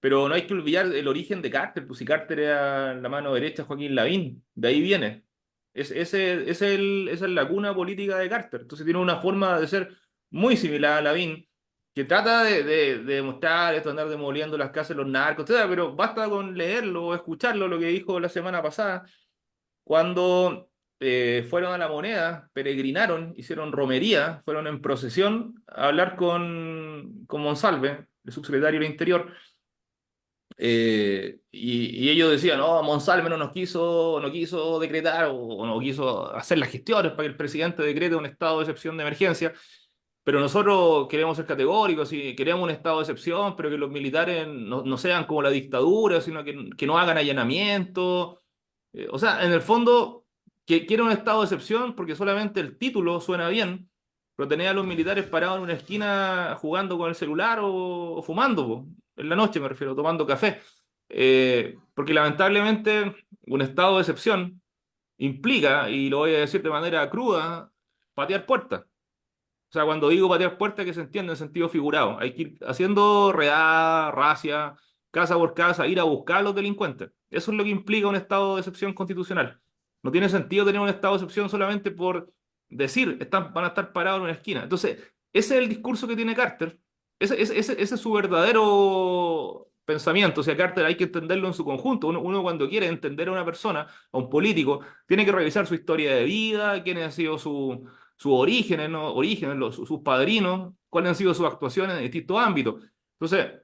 pero no hay que olvidar el origen de Carter, pues si Carter era la mano derecha de Joaquín Lavín, de ahí viene. Esa es la cuna política de Carter. Entonces tiene una forma de ser muy similar a Lavín, que trata de demostrar esto, andar demoliendo las casas de los narcos, etcétera, pero basta con leerlo o escucharlo, lo que dijo la semana pasada, cuando fueron a La Moneda, peregrinaron, hicieron romería, fueron en procesión a hablar con Monsalve, el subsecretario del Interior, y ellos decían, no, Monsalve no quiso decretar o no quiso hacer las gestiones para que el presidente decrete un estado de excepción de emergencia, pero nosotros queremos ser categóricos y queremos un estado de excepción, pero que los militares no sean como la dictadura, sino que no hagan allanamiento. O sea, en el fondo, que quiere un estado de excepción porque solamente el título suena bien, pero tener a los militares parados en una esquina jugando con el celular o fumando, po, en la noche me refiero, tomando café. Porque lamentablemente un estado de excepción implica, y lo voy a decir de manera cruda, patear puertas. O sea, cuando digo patear puertas, que se entiende en sentido figurado. Hay que ir haciendo redada, racia, casa por casa, ir a buscar a los delincuentes. Eso es lo que implica un estado de excepción constitucional. No tiene sentido tener un estado de excepción solamente por decir, van a estar parados en una esquina. Entonces, ese es el discurso que tiene Carter. Ese es su verdadero pensamiento. O sea, Carter hay que entenderlo en su conjunto. Uno cuando quiere entender a una persona, a un político, tiene que revisar su historia de vida, quién ha sido sus orígenes, ¿no? Sus padrinos, cuáles han sido sus actuaciones en distintos ámbitos. Entonces,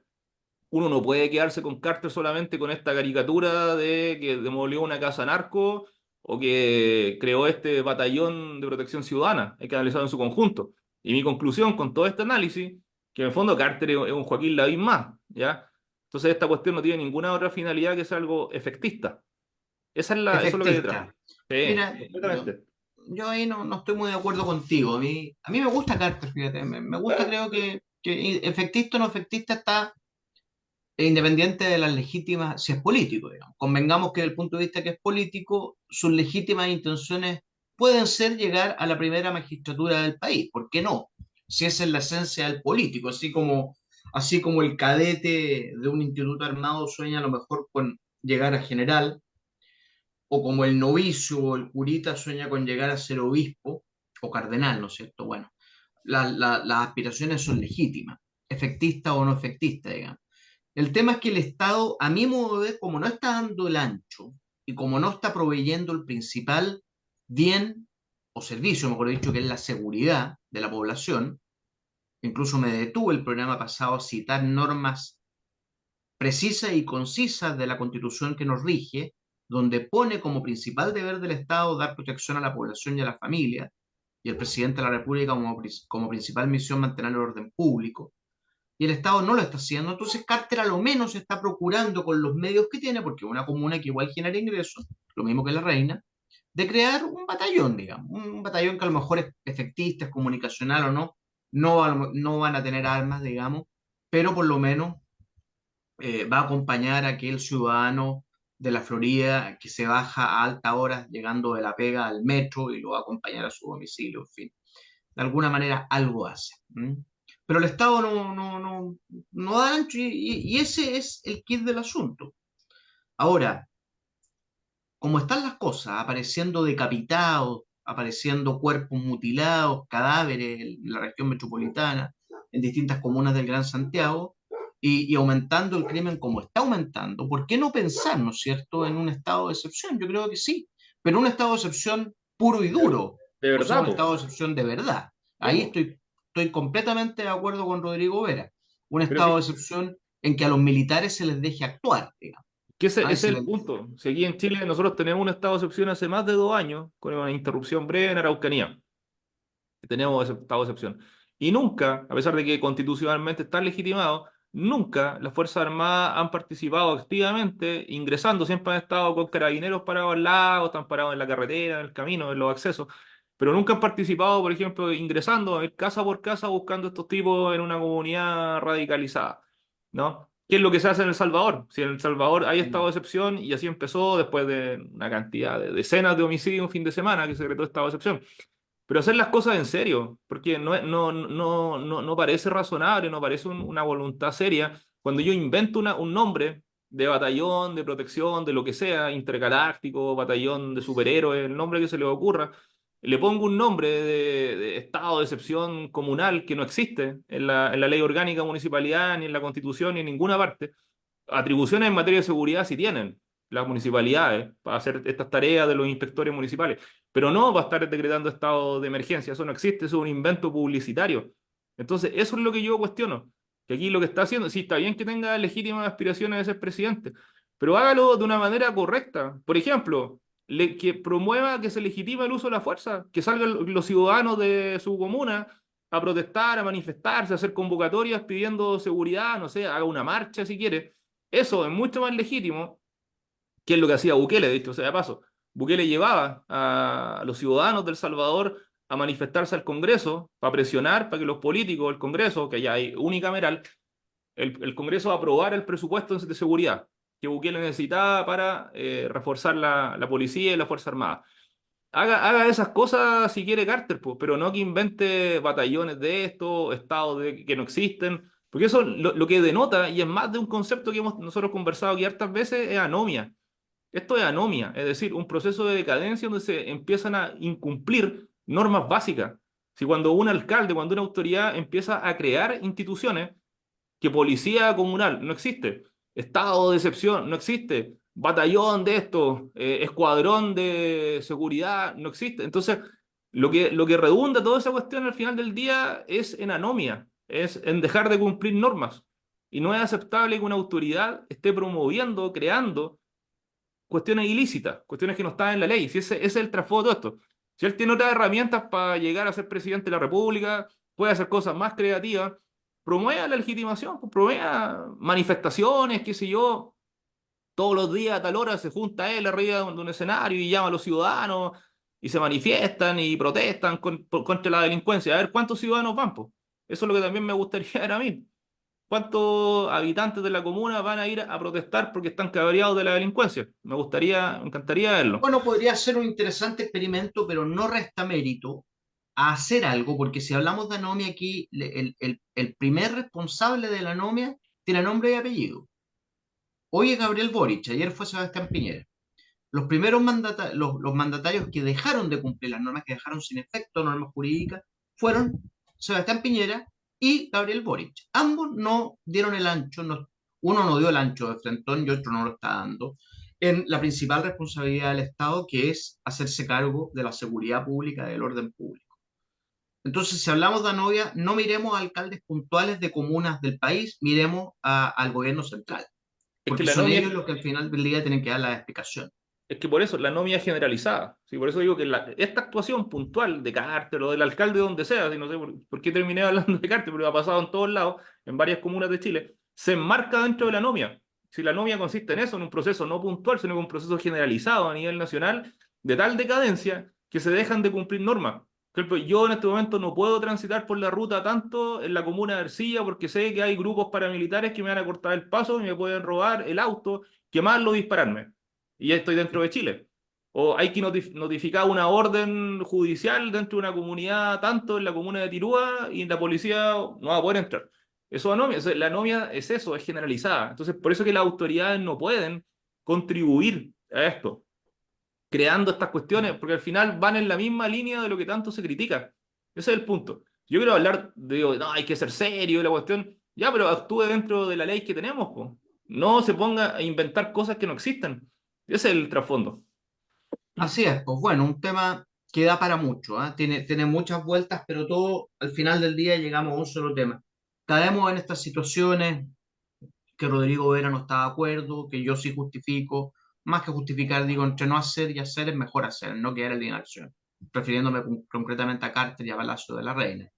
uno no puede quedarse con Carter solamente con esta caricatura de que demolió una casa narco o que creó este batallón de protección ciudadana. Hay que analizarlo en su conjunto. Y mi conclusión con todo este análisis, que en el fondo Carter es un Joaquín Lavín más, ¿ya? Entonces esta cuestión no tiene ninguna otra finalidad que sea algo efectista. Eso es lo que hay detrás. Efectista. Sí, Mira, completamente. yo ahí no estoy muy de acuerdo contigo. A mí me gusta Carter, fíjate, me gusta, creo que efectista o no efectista está independiente de las legítimas, si es político, digamos. Convengamos que desde el punto de vista que es político, sus legítimas intenciones pueden ser llegar a la primera magistratura del país. ¿Por qué no? Si esa es la esencia del político, así como el cadete de un instituto armado sueña a lo mejor con llegar a general, o como el novicio o el curita sueña con llegar a ser obispo o cardenal, ¿no es cierto? Bueno, las aspiraciones son legítimas, efectistas o no efectistas, digamos. El tema es que el Estado, a mi modo de ver, como no está dando el ancho y como no está proveyendo el principal bien o servicio, mejor dicho, que es la seguridad de la población, incluso me detuve el programa pasado a citar normas precisas y concisas de la Constitución que nos rige, donde pone como principal deber del Estado dar protección a la población y a la familia, y el presidente de la República como principal misión mantener el orden público, y el Estado no lo está haciendo. Entonces Carter a lo menos está procurando con los medios que tiene, porque es una comuna que igual genera ingresos, lo mismo que la Reina, de crear un batallón, digamos, un batallón que a lo mejor es efectista, es comunicacional o no, no van a tener armas, digamos, pero por lo menos va a acompañar a aquel ciudadano de la Florida que se baja a altas horas llegando de la pega al metro y lo va a acompañar a su domicilio, en fin. De alguna manera algo hace. ¿M? Pero el Estado no da ancho y ese es el kit del asunto. Ahora, como están las cosas, apareciendo decapitados, apareciendo cuerpos mutilados, cadáveres en la región metropolitana, en distintas comunas del Gran Santiago, y aumentando el crimen como está aumentando, ¿por qué no pensar, ¿no es cierto?, en un estado de excepción? Yo creo que sí, pero un estado de excepción puro y duro, De o sea, verdad, un po. estado de excepción de verdad. Sí, Ahí po. estoy completamente de acuerdo con Rodrigo Vera. Un Pero sí, estado de excepción en que a los militares se les deje actuar, digamos. que ese Ah, y es se el les- punto. Si aquí en Chile nosotros tenemos un estado de excepción hace más de 2 años, con una interrupción breve en Araucanía. Tenemos ese estado de excepción. Y nunca, a pesar de que constitucionalmente está legitimado, nunca las Fuerzas Armadas han participado activamente, ingresando, siempre han estado con carabineros parados al lado, están parados en la carretera, en el camino, en los accesos, pero nunca han participado, por ejemplo, ingresando a ir casa por casa buscando estos tipos en una comunidad radicalizada, ¿no? ¿Qué es lo que se hace en El Salvador? Si en El Salvador hay estado de excepción y así empezó después de una cantidad de decenas de homicidios un fin de semana que se decretó estado de excepción. Pero hacer las cosas en serio, porque no parece razonable, no parece una voluntad seria. Cuando yo invento un nombre de batallón, de protección, de lo que sea, intergaláctico, batallón de superhéroes, el nombre que se le ocurra, le pongo un nombre de estado de excepción comunal que no existe en la ley orgánica de municipalidad, ni en la constitución, ni en ninguna parte. Atribuciones en materia de seguridad sí tienen las municipalidades para hacer estas tareas de los inspectores municipales, pero no va a estar decretando estado de emergencia, eso no existe, eso es un invento publicitario. Entonces, eso es lo que yo cuestiono, que aquí lo que está haciendo, sí, está bien que tenga legítimas aspiraciones de ser presidente, pero hágalo de una manera correcta. Por ejemplo, que promueva que se legitima el uso de la fuerza, que salgan los ciudadanos de su comuna a protestar, a manifestarse, a hacer convocatorias pidiendo seguridad, no sé, haga una marcha si quiere. Eso es mucho más legítimo que es lo que hacía Bukele, dicho sea de paso. Bukele llevaba a los ciudadanos de El Salvador a manifestarse al Congreso para presionar para que los políticos del Congreso, que ya hay unicameral, el Congreso aprobara el presupuesto de seguridad que Bukele necesitaba para reforzar la policía y la Fuerza Armada. Haga esas cosas si quiere Carter, pues, pero no que invente batallones de esto, estados que no existen, porque eso lo que denota, y es más de un concepto que hemos nosotros conversado aquí hartas veces, es anomia. Esto es anomia, es decir, un proceso de decadencia donde se empiezan a incumplir normas básicas. Si cuando un alcalde, cuando una autoridad empieza a crear instituciones, que policía comunal no existe, estado de excepción no existe, batallón de esto, escuadrón de seguridad no existe. Entonces, lo que redunda toda esa cuestión al final del día es en anomia, es en dejar de cumplir normas. Y no es aceptable que una autoridad esté promoviendo, creando cuestiones ilícitas, cuestiones que no están en la ley. Si ese es el trasfondo de todo esto. Si él tiene otras herramientas para llegar a ser presidente de la República, puede hacer cosas más creativas, promueva la legitimación, pues, promueva manifestaciones, qué sé yo, todos los días a tal hora se junta él arriba de un escenario y llama a los ciudadanos. y se manifiestan y protestan contra la delincuencia. A ver cuántos ciudadanos van, po. Eso es lo que también me gustaría ver a mí. ¿Cuántos habitantes de la comuna van a ir a protestar porque están cabreados de la delincuencia? Me encantaría verlo. Bueno, podría ser un interesante experimento, pero no resta mérito a hacer algo, porque si hablamos de anomia aquí, el primer responsable de la anomia tiene nombre y apellido. Hoy es Gabriel Boric, ayer fue Sebastián Piñera. Los primeros los mandatarios que dejaron de cumplir las normas, que dejaron sin efecto normas jurídicas, fueron Sebastián Piñera y Gabriel Boric. Ambos no dieron el ancho, uno no dio el ancho de frentón y otro no lo está dando, en la principal responsabilidad del Estado, que es hacerse cargo de la seguridad pública, del orden público. Entonces, si hablamos de Anovia, no miremos a alcaldes puntuales de comunas del país, miremos al gobierno central, Es que porque la son anomia, ellos los que al final del día tienen que dar la explicación. es que por eso la anomia es generalizada. ¿Sí? Por eso digo que esta actuación puntual de Carter o del alcalde donde sea, ¿sí? No sé por qué terminé hablando de Carter, pero ha pasado en todos lados, en varias comunas de Chile, se enmarca dentro de la anomia. Si la anomia consiste en eso, en un proceso no puntual, sino en un proceso generalizado a nivel nacional, de tal decadencia que se dejan de cumplir normas. Por ejemplo, yo en este momento no puedo transitar por la ruta tanto en la comuna de Ercilla porque sé que hay grupos paramilitares que me van a cortar el paso y me pueden robar el auto, quemarlo, dispararme. Y ya estoy dentro de Chile. O hay que notificar una orden judicial dentro de una comunidad, tanto en la comuna de Tirúa, y la policía no va a poder entrar. Eso anomia, la anomia es eso, es generalizada. Entonces, por eso que las autoridades no pueden contribuir a esto, creando estas cuestiones, porque al final van en la misma línea de lo que tanto se critica. Ese es el punto. Yo quiero hablar, digo, no, hay que ser serio y la cuestión, ya, pero actúe dentro de la ley que tenemos, po. No se ponga a inventar cosas que no existen. Ese es el trasfondo. Así es, pues bueno, un tema que da para mucho, ¿ah? Tiene muchas vueltas, pero todo al final del día llegamos a un solo tema. Caemos en estas situaciones que Rodrigo Vera no está de acuerdo, que yo sí justifico, más que justificar, digo, entre no hacer y hacer es mejor hacer, no quedar en la inacción, refiriéndome concretamente a Carter y a Palacio de la Reina.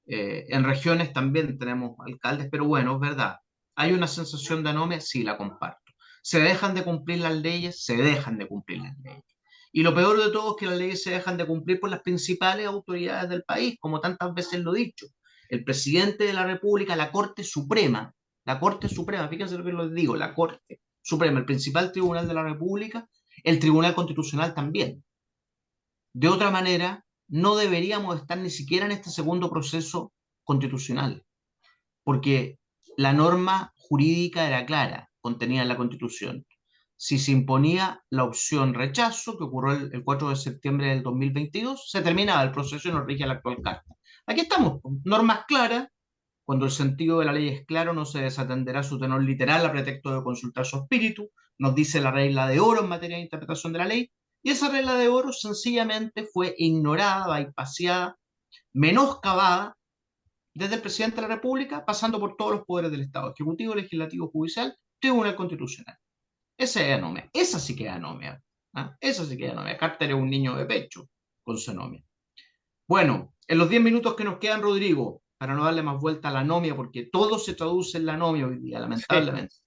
En regiones también tenemos alcaldes, pero bueno, es verdad. ¿Hay una sensación de anomia? Sí, la comparto. ¿Se dejan de cumplir las leyes? Se dejan de cumplir las leyes. Y lo peor de todo es que las leyes se dejan de cumplir por las principales autoridades del país, como tantas veces lo he dicho. El presidente de la República, la Corte Suprema, fíjense lo que les digo, la Corte Suprema, el principal tribunal de la República, el Tribunal Constitucional también. De otra manera, no deberíamos estar ni siquiera en este segundo proceso constitucional, porque la norma jurídica era clara, contenida en la Constitución. Si se imponía la opción rechazo, que ocurrió el 4 de septiembre del 2022, se terminaba el proceso y nos rige la actual Carta. Aquí estamos, con normas claras. Cuando el sentido de la ley es claro, no se desatenderá su tenor literal a pretexto de consultar su espíritu, nos dice la regla de oro en materia de interpretación de la ley, y esa regla de oro sencillamente fue ignorada, bypaseada, menoscabada desde el presidente de la República, pasando por todos los poderes del Estado, ejecutivo, legislativo, judicial, tribunal constitucional. Esa es anomia, esa sí que es anomia. ¿Ah? Esa sí que es anomia. Carter es un niño de pecho con su anomia. Bueno, en los 10 minutos que nos quedan, Rodrigo, para no darle más vuelta a la anomia, porque todo se traduce en la anomia hoy día, lamentablemente. Sí.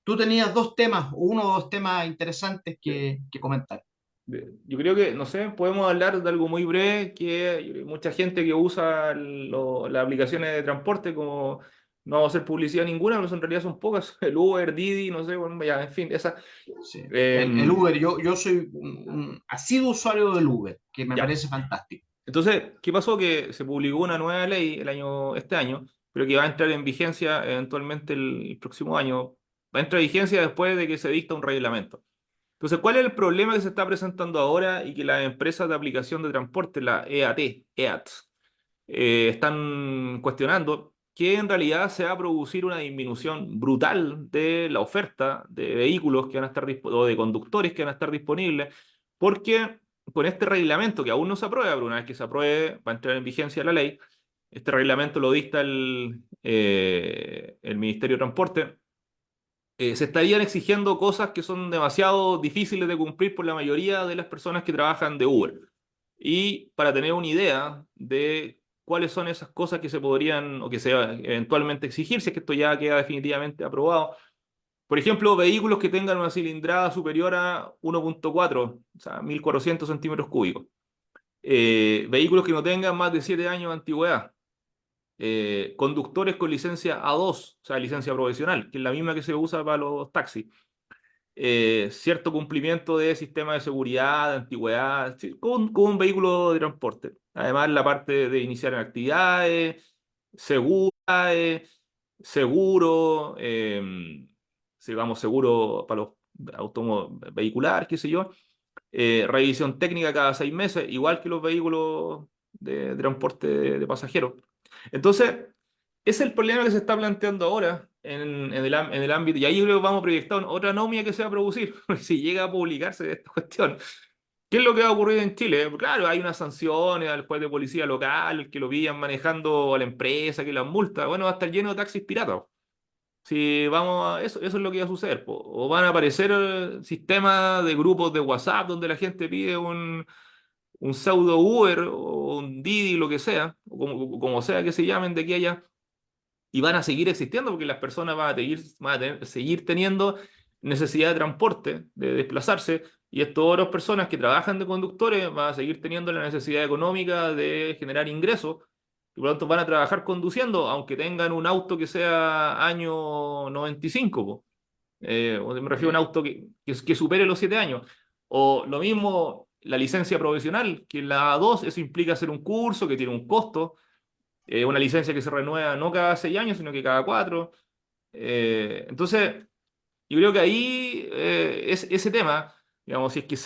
Tú tenías uno o dos temas interesantes que comentar. Yo creo que, no sé, podemos hablar de algo muy breve, que hay mucha gente que usa las aplicaciones de transporte, como no vamos a hacer publicidad ninguna, pero en realidad son pocas, el Uber, Didi, no sé, bueno, ya, en fin, esa. Sí. El Uber, yo soy un asiduo usuario del Uber, que me parece fantástico. Entonces, ¿qué pasó? Que se publicó una nueva ley este año, pero que va a entrar en vigencia eventualmente el próximo año. Va a entrar en vigencia después de que se dicta un reglamento. Entonces, ¿cuál es el problema que se está presentando ahora y que las empresas de aplicación de transporte, la EATs, están cuestionando? Que en realidad se va a producir una disminución brutal de la oferta de vehículos que van a estar o de conductores que van a estar disponibles, porque con este reglamento que aún no se aprueba, pero una vez que se apruebe va a entrar en vigencia la ley. Este reglamento lo dicta el Ministerio de Transporte. Se estarían exigiendo cosas que son demasiado difíciles de cumplir por la mayoría de las personas que trabajan de Uber. Y para tener una idea de cuáles son esas cosas que se podrían o que se va eventualmente exigir, si es que esto ya queda definitivamente aprobado, Por ejemplo, vehículos que tengan una cilindrada superior a 1.4, o sea, 1.400 centímetros cúbicos. Vehículos que no tengan más de 7 años de antigüedad. Conductores con licencia A2, o sea, licencia profesional, que es la misma que se usa para los taxis. Cierto cumplimiento de sistema de seguridad, de antigüedad, sí, con un vehículo de transporte. Además, la parte de iniciar en actividades, seguro, digamos, seguro para los automóviles vehiculares, qué sé yo. Revisión técnica cada 6 meses, igual que los vehículos de transporte de pasajeros. Entonces, ese es el problema que se está planteando ahora en el ámbito, y ahí yo creo que vamos a proyectar otra anomia que se va a producir, si llega a publicarse esta cuestión. ¿Qué es lo que va a ocurrir en Chile? Claro, hay unas sanciones al juez de policía local, que lo pillan manejando a la empresa, que las multa. Bueno, va a estar lleno de taxis piratas. Si vamos a, eso es lo que va a suceder, po. O van a aparecer sistemas de grupos de WhatsApp donde la gente pide un pseudo Uber o un Didi, lo que sea, o como sea que se llamen de aquí a allá, y van a seguir existiendo porque las personas seguir teniendo necesidad de transporte, de desplazarse, y estas otras personas que trabajan de conductores van a seguir teniendo la necesidad económica de generar ingresos, y por lo tanto van a trabajar conduciendo, aunque tengan un auto que sea año 95, po. O me refiero a un auto que supere los 7 años. O lo mismo la licencia profesional, que la A2, eso implica hacer un curso que tiene un costo, una licencia que se renueva no cada 6 años, sino que cada 4. Entonces, yo creo que ahí ese tema, digamos, si es que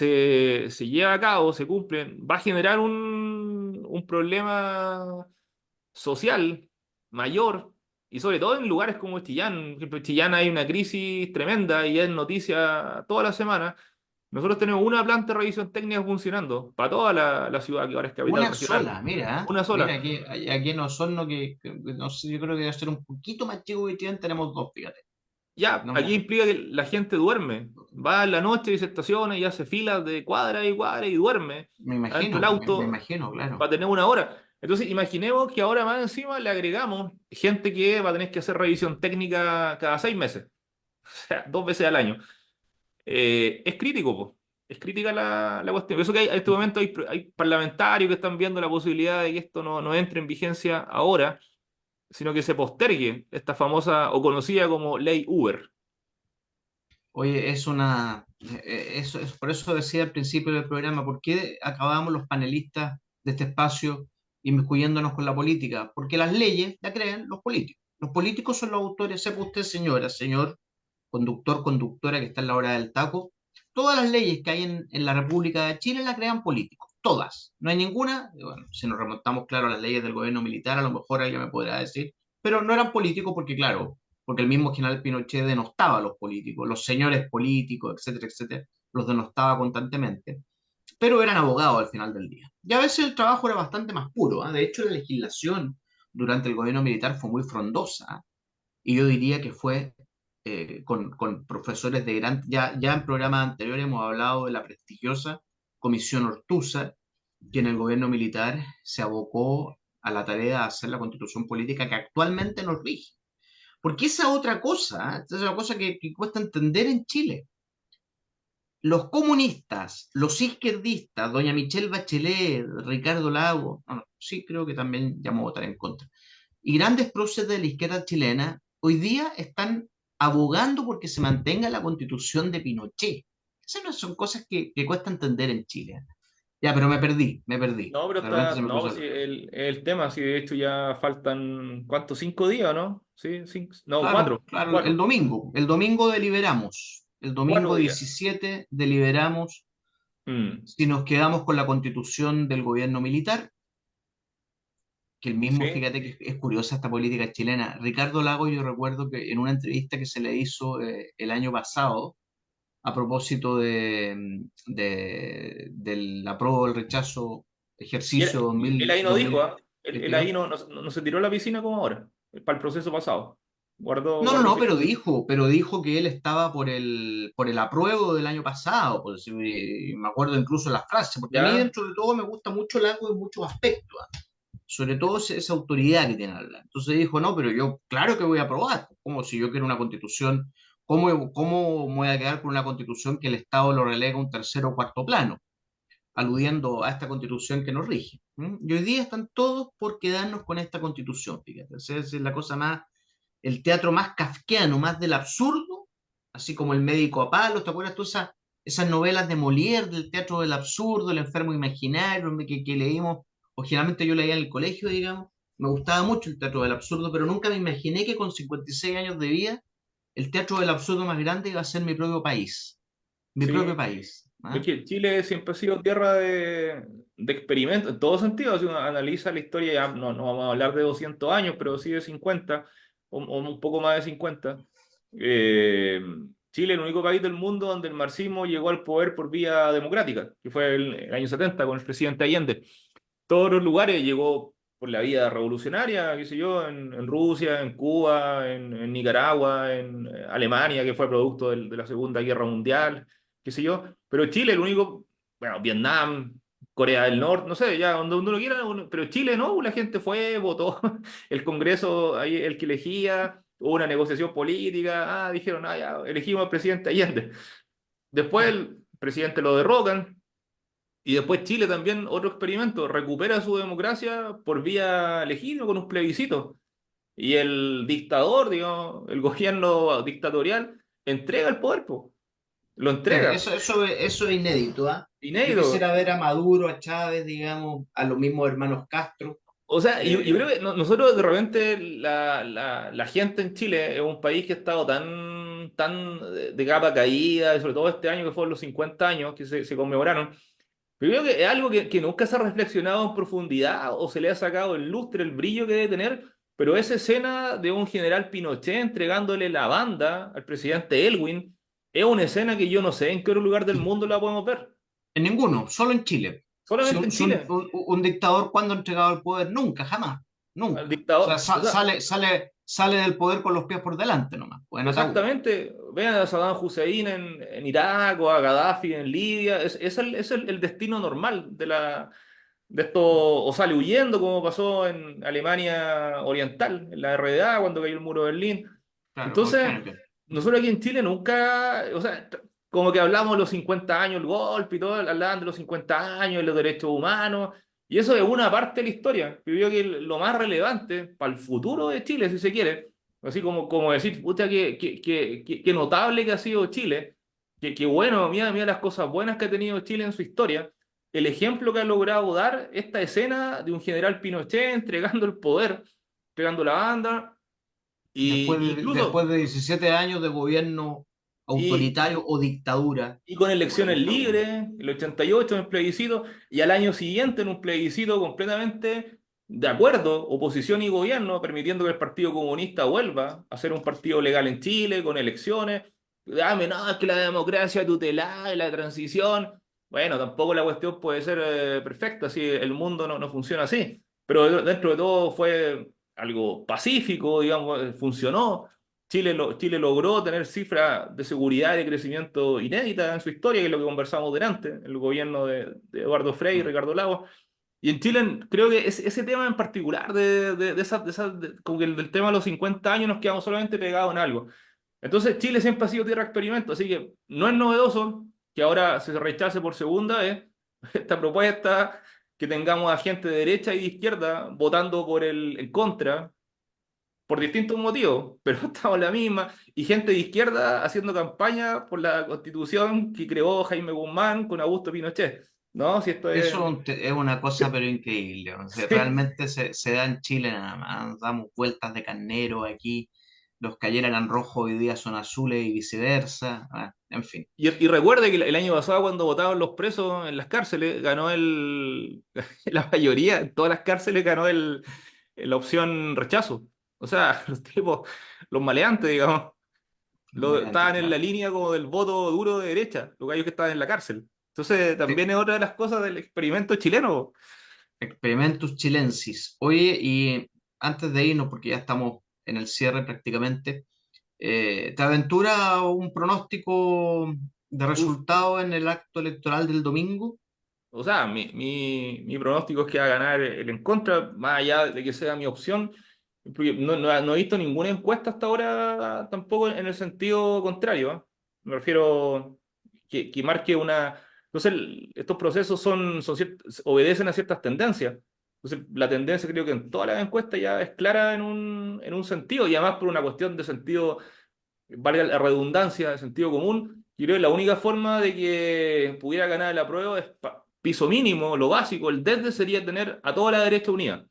se lleva a cabo, se cumple, va a generar un problema social mayor, y sobre todo en lugares como Chillán. Por ejemplo, en Chillán hay una crisis tremenda y es noticia toda la semana. Nosotros tenemos una planta de revisión técnica funcionando para toda la ciudad, que ahora es capital Una regional. sola, mira, Una mira, sola. aquí en Osorno, que no sé, yo creo que debe ser un poquito más chico que Chillán, tenemos dos, fíjate. Ya, No aquí más. implica que la gente duerme. Va en la noche y se estaciona y hace filas de cuadra y duerme adentro del Me auto imagino, claro. para tener una hora. Entonces, imaginemos que ahora más encima le agregamos gente que va a tener que hacer revisión técnica cada 6 meses, o sea, 2 veces al año. Es crítico, po. Es crítica la cuestión. Por eso que en este momento hay parlamentarios que están viendo la posibilidad de que esto no entre en vigencia ahora, sino que se postergue esta famosa o conocida como ley Uber. Oye, por eso decía al principio del programa, ¿por qué acabamos los panelistas de este espacio inmiscuyéndonos con la política? Porque las leyes las crean los políticos. Los políticos son los autores, sepa usted, señora, señor, conductor, conductora que está en la hora del taco. Todas las leyes que hay en la República de Chile las crean políticos, todas. No hay ninguna, bueno, si nos remontamos, claro, a las leyes del gobierno militar, a lo mejor alguien me podrá decir, pero no eran políticos porque, claro, porque el mismo general Pinochet denostaba a los políticos, los señores políticos, etcétera, etcétera, los denostaba constantemente, pero eran abogados al final del día. Y a veces el trabajo era bastante más puro, ¿eh? De hecho, la legislación durante el gobierno militar fue muy frondosa, ¿eh? Y yo diría que fue con profesores de gran... Ya en programas anteriores hemos hablado de la prestigiosa Comisión Ortúzar, que en el gobierno militar se abocó a la tarea de hacer la constitución política que actualmente nos rige. Porque esa otra cosa, esa es una cosa que cuesta entender en Chile. Los comunistas, los izquierdistas, doña Michelle Bachelet, Ricardo Lago, no, sí creo que también llamó a votar en contra, y grandes próceres de la izquierda chilena, hoy día están abogando porque se mantenga la constitución de Pinochet. Esas no son cosas que cuesta entender en Chile. Ya, pero me perdí. No, pero De repente se me no, cruzó pues sí, el tema, sí, de hecho ya faltan, ¿cuántos? 5 días, ¿no? Sí, no, Claro, cuatro, claro, cuatro, el domingo deliberamos, el domingo 4 días. 17 deliberamos Mm, si nos quedamos con la constitución del gobierno militar, que el mismo, sí, fíjate que es curiosa esta política chilena. Ricardo Lago, yo recuerdo que en una entrevista que se le hizo el año pasado, a propósito del apruebo o el rechazo y ejercicio él ahí no dijo, ¿ah? Él ahí 2022. no se tiró a la piscina como ahora, para el proceso pasado. No, Guardó silencio. pero dijo que él estaba por el apruebo del año pasado, por decir, me acuerdo incluso la frase, porque a mí ¿Ya? dentro de todo me gusta mucho Lago en muchos aspectos, ¿ah? Sobre todo esa autoridad que tiene al hablar. Entonces dijo, no, pero yo claro que voy a aprobar, como si yo quiero una constitución ¿cómo me voy a quedar con una constitución que el Estado lo relega a un tercer o cuarto plano? Aludiendo a esta constitución que nos rige. Y hoy día están todos por quedarnos con esta constitución, fíjate. Esa es la cosa más, el teatro más kafkiano, más del absurdo, así como El médico a palos, ¿te acuerdas tú esas novelas de Molière, del teatro del absurdo, el enfermo imaginario, que leímos, o generalmente yo leía en el colegio, digamos? Me gustaba mucho el teatro del absurdo, pero nunca me imaginé que con 56 años de vida, el teatro del absurdo más grande iba a ser mi propio país. Mi propio Sí, país. es que Chile siempre ha sido tierra de experimentos, en todo sentido. Si uno analiza la historia, ya no vamos a hablar de 200 años, pero sí de 50, o un poco más de 50. Eh, Chile es el único país del mundo donde el marxismo llegó al poder por vía democrática, que fue el año 70 con el presidente Allende. Todos los lugares llegó por la vía revolucionaria, qué sé yo, en Rusia, en Cuba, en Nicaragua, en Alemania, que fue producto de la Segunda Guerra Mundial, qué sé yo. Pero Chile, el único, bueno, Vietnam, Corea del Norte, no sé, ya donde uno quiera, pero Chile no, la gente fue, votó, el Congreso, ahí el que elegía, hubo una negociación política, dijeron, ya, elegimos al presidente Allende. Después el presidente lo derrocan. Y después Chile también, otro experimento, recupera su democracia por vía legítima con un plebiscito. Y el dictador, digamos, el gobierno dictatorial, entrega el poder, po. Lo Claro, entrega. eso es inédito, ¿ah? Yo Inédito. quisiera ver a Maduro, a Chávez, digamos, a los mismos hermanos Castro. O sea, yo Eh, creo que nosotros de repente, la gente en Chile es un país que ha estado tan de capa caída, y sobre todo este año que fueron los 50 años que se conmemoraron. Pero yo creo que es algo que nunca se ha reflexionado en profundidad o se le ha sacado el lustre, el brillo que debe tener, pero esa escena de un general Pinochet entregándole la banda al presidente Elwin es una escena que yo no sé en qué otro lugar del mundo la podemos ver. en ninguno, solo en Chile. Si Solamente un, en si un- Chile. un- un dictador, ¿cuándo ha entregado el poder? Nunca, jamás, Al nunca. O sea, dictador. O sea, sale del poder con los pies por delante nomás, o en ataúd. exactamente. Vean a Saddam Hussein en Irak o a Gaddafi en Libia. Es el destino normal de esto. O sale huyendo, como pasó en Alemania Oriental, en la RDA, cuando cayó el muro de Berlín. Claro, o Entonces, Heineken. nosotros aquí en Chile nunca, o sea, como que hablamos de los 50 años, el golpe y todo, hablaban de los 50 años, los derechos humanos, y eso es una parte de la historia. Yo creo que lo más relevante para el futuro de Chile, si se quiere, así como decir, pucha, qué notable que ha sido Chile, que bueno, mira las cosas buenas que ha tenido Chile en su historia, el ejemplo que ha logrado dar esta escena de un general Pinochet entregando el poder, entregando la banda, y Después incluso de 17 años de gobierno y, autoritario o dictadura, y con como la elecciones dictadura. libres, el 88 en el plebiscito, y al año siguiente en un plebiscito completamente de acuerdo, oposición y gobierno, permitiendo que el Partido Comunista vuelva a ser un partido legal en Chile, con elecciones. Dame, no, es que la democracia tutelada, la transición. Bueno, tampoco la cuestión puede ser perfecta, así el mundo no funciona así. Pero dentro de todo fue algo pacífico, digamos, funcionó. Chile logró tener cifras de seguridad y de crecimiento inéditas en su historia, que es lo que conversamos delante, el gobierno de Eduardo Frei y Mm. Ricardo Lagos. Y en Chile creo que ese tema en particular, como que el del tema de los 50 años, nos quedamos solamente pegados en algo. Entonces Chile siempre ha sido tierra de experimento, así que no es novedoso que ahora se rechace por segunda vez esta propuesta, que tengamos a gente de derecha y de izquierda votando en contra por distintos motivos, pero estamos en la misma, y gente de izquierda haciendo campaña por la constitución que creó Jaime Guzmán con Augusto Pinochet, ¿no? Si esto es... Es una cosa pero increíble. O sea, Sí. realmente se da en Chile nada más. Damos vueltas de carnero aquí. Los que ayer eran rojos hoy día son azules y viceversa. En fin. Y recuerde que el año pasado cuando votaban los presos en las cárceles, ganó la mayoría, en todas las cárceles ganó la opción rechazo. O sea, los tipos, los maleantes, digamos, Maleantes, estaban en la claro. línea como del voto duro de derecha, los gallos que estaban en la cárcel. Entonces, Sí. también es otra de las cosas del experimento chileno. Experimentus chilensis. Oye, y antes de irnos, porque ya estamos en el cierre prácticamente, ¿te aventura un pronóstico de Uf, resultado en el acto electoral del domingo? o sea, mi pronóstico es que va a ganar el en contra, más allá de que sea mi opción. Porque no he visto ninguna encuesta hasta ahora tampoco en el sentido contrario, ¿eh? Me refiero que marque una... Entonces, estos procesos obedecen a ciertas tendencias. Entonces, la tendencia creo que en todas las encuestas ya es clara en un sentido, y además por una cuestión de sentido, valga la redundancia, de sentido común. Yo creo que la única forma de que pudiera ganar el apruebo es piso mínimo, lo básico, el desde sería tener a toda la derecha unida.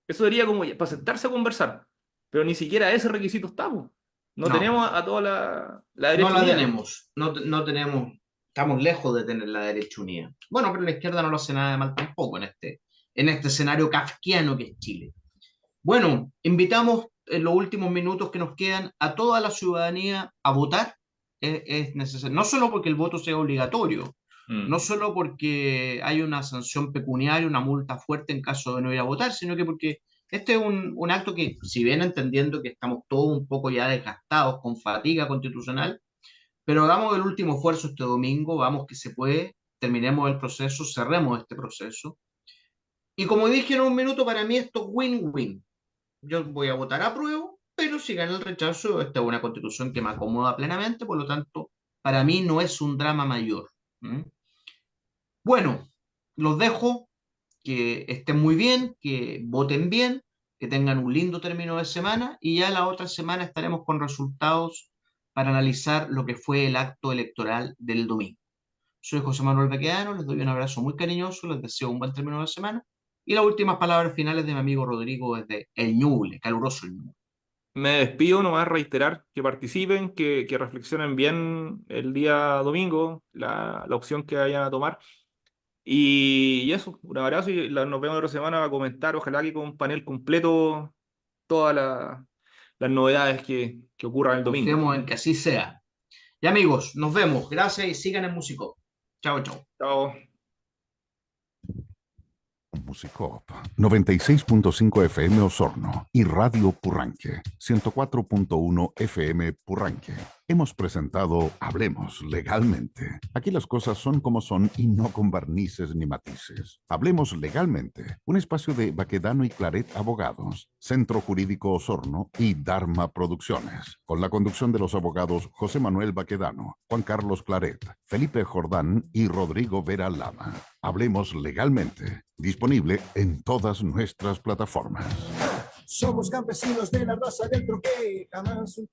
Eso sería como para sentarse a conversar, pero ni siquiera ese requisito estamos. No No, tenemos a toda la no derecha la unida. tenemos, no tenemos, estamos lejos de tener la derecha unida. Bueno, pero la izquierda no lo hace nada de mal tampoco en este escenario kafkiano que es Chile. Bueno, invitamos en los últimos minutos que nos quedan a toda la ciudadanía a votar. Es necesario, no solo porque el voto sea obligatorio, no solo porque hay una sanción pecuniaria, una multa fuerte en caso de no ir a votar, sino que porque este es un acto que, si bien entendiendo que estamos todos un poco ya desgastados con fatiga constitucional, pero hagamos el último esfuerzo este domingo, vamos que se puede, terminemos el proceso, cerremos este proceso. Y como dije en un minuto, para mí esto es win-win. Yo voy a votar a prueba, pero si gana el rechazo, esta es una constitución que me acomoda plenamente, por lo tanto, para mí no es un drama mayor. ¿Mm? Bueno, los dejo, que estén muy bien, que voten bien, que tengan un lindo término de semana y ya la otra semana estaremos con resultados para analizar lo que fue el acto electoral del domingo. Soy José Manuel Baquedano, les doy un abrazo muy cariñoso, les deseo un buen término de semana y las últimas palabras finales de mi amigo Rodrigo desde El Ñuble, caluroso El Ñuble. Me despido, nomás reiterar que participen, que reflexionen bien el día domingo, la opción que vayan a tomar. Y eso, un abrazo y nos vemos la otra semana a comentar, ojalá que con un panel completo, todas las novedades que ocurran el domingo. Confiemos en que así sea. Y amigos, nos vemos. Gracias y sigan en Músico. Chao, chao. Chao. Musicop 96.5 FM Osorno y Radio Purranque 104.1 FM Purranque. Hemos presentado Hablemos Legalmente. Aquí las cosas son como son y no con barnices ni matices. Hablemos Legalmente, un espacio de Baquedano y Claret Abogados, Centro Jurídico Osorno y Dharma Producciones, con la conducción de los abogados José Manuel Baquedano, Juan Carlos Claret, Felipe Jordán y Rodrigo Vera Lama. Hablemos Legalmente, disponible en todas nuestras plataformas. Somos campesinos de la raza del troque, jamás un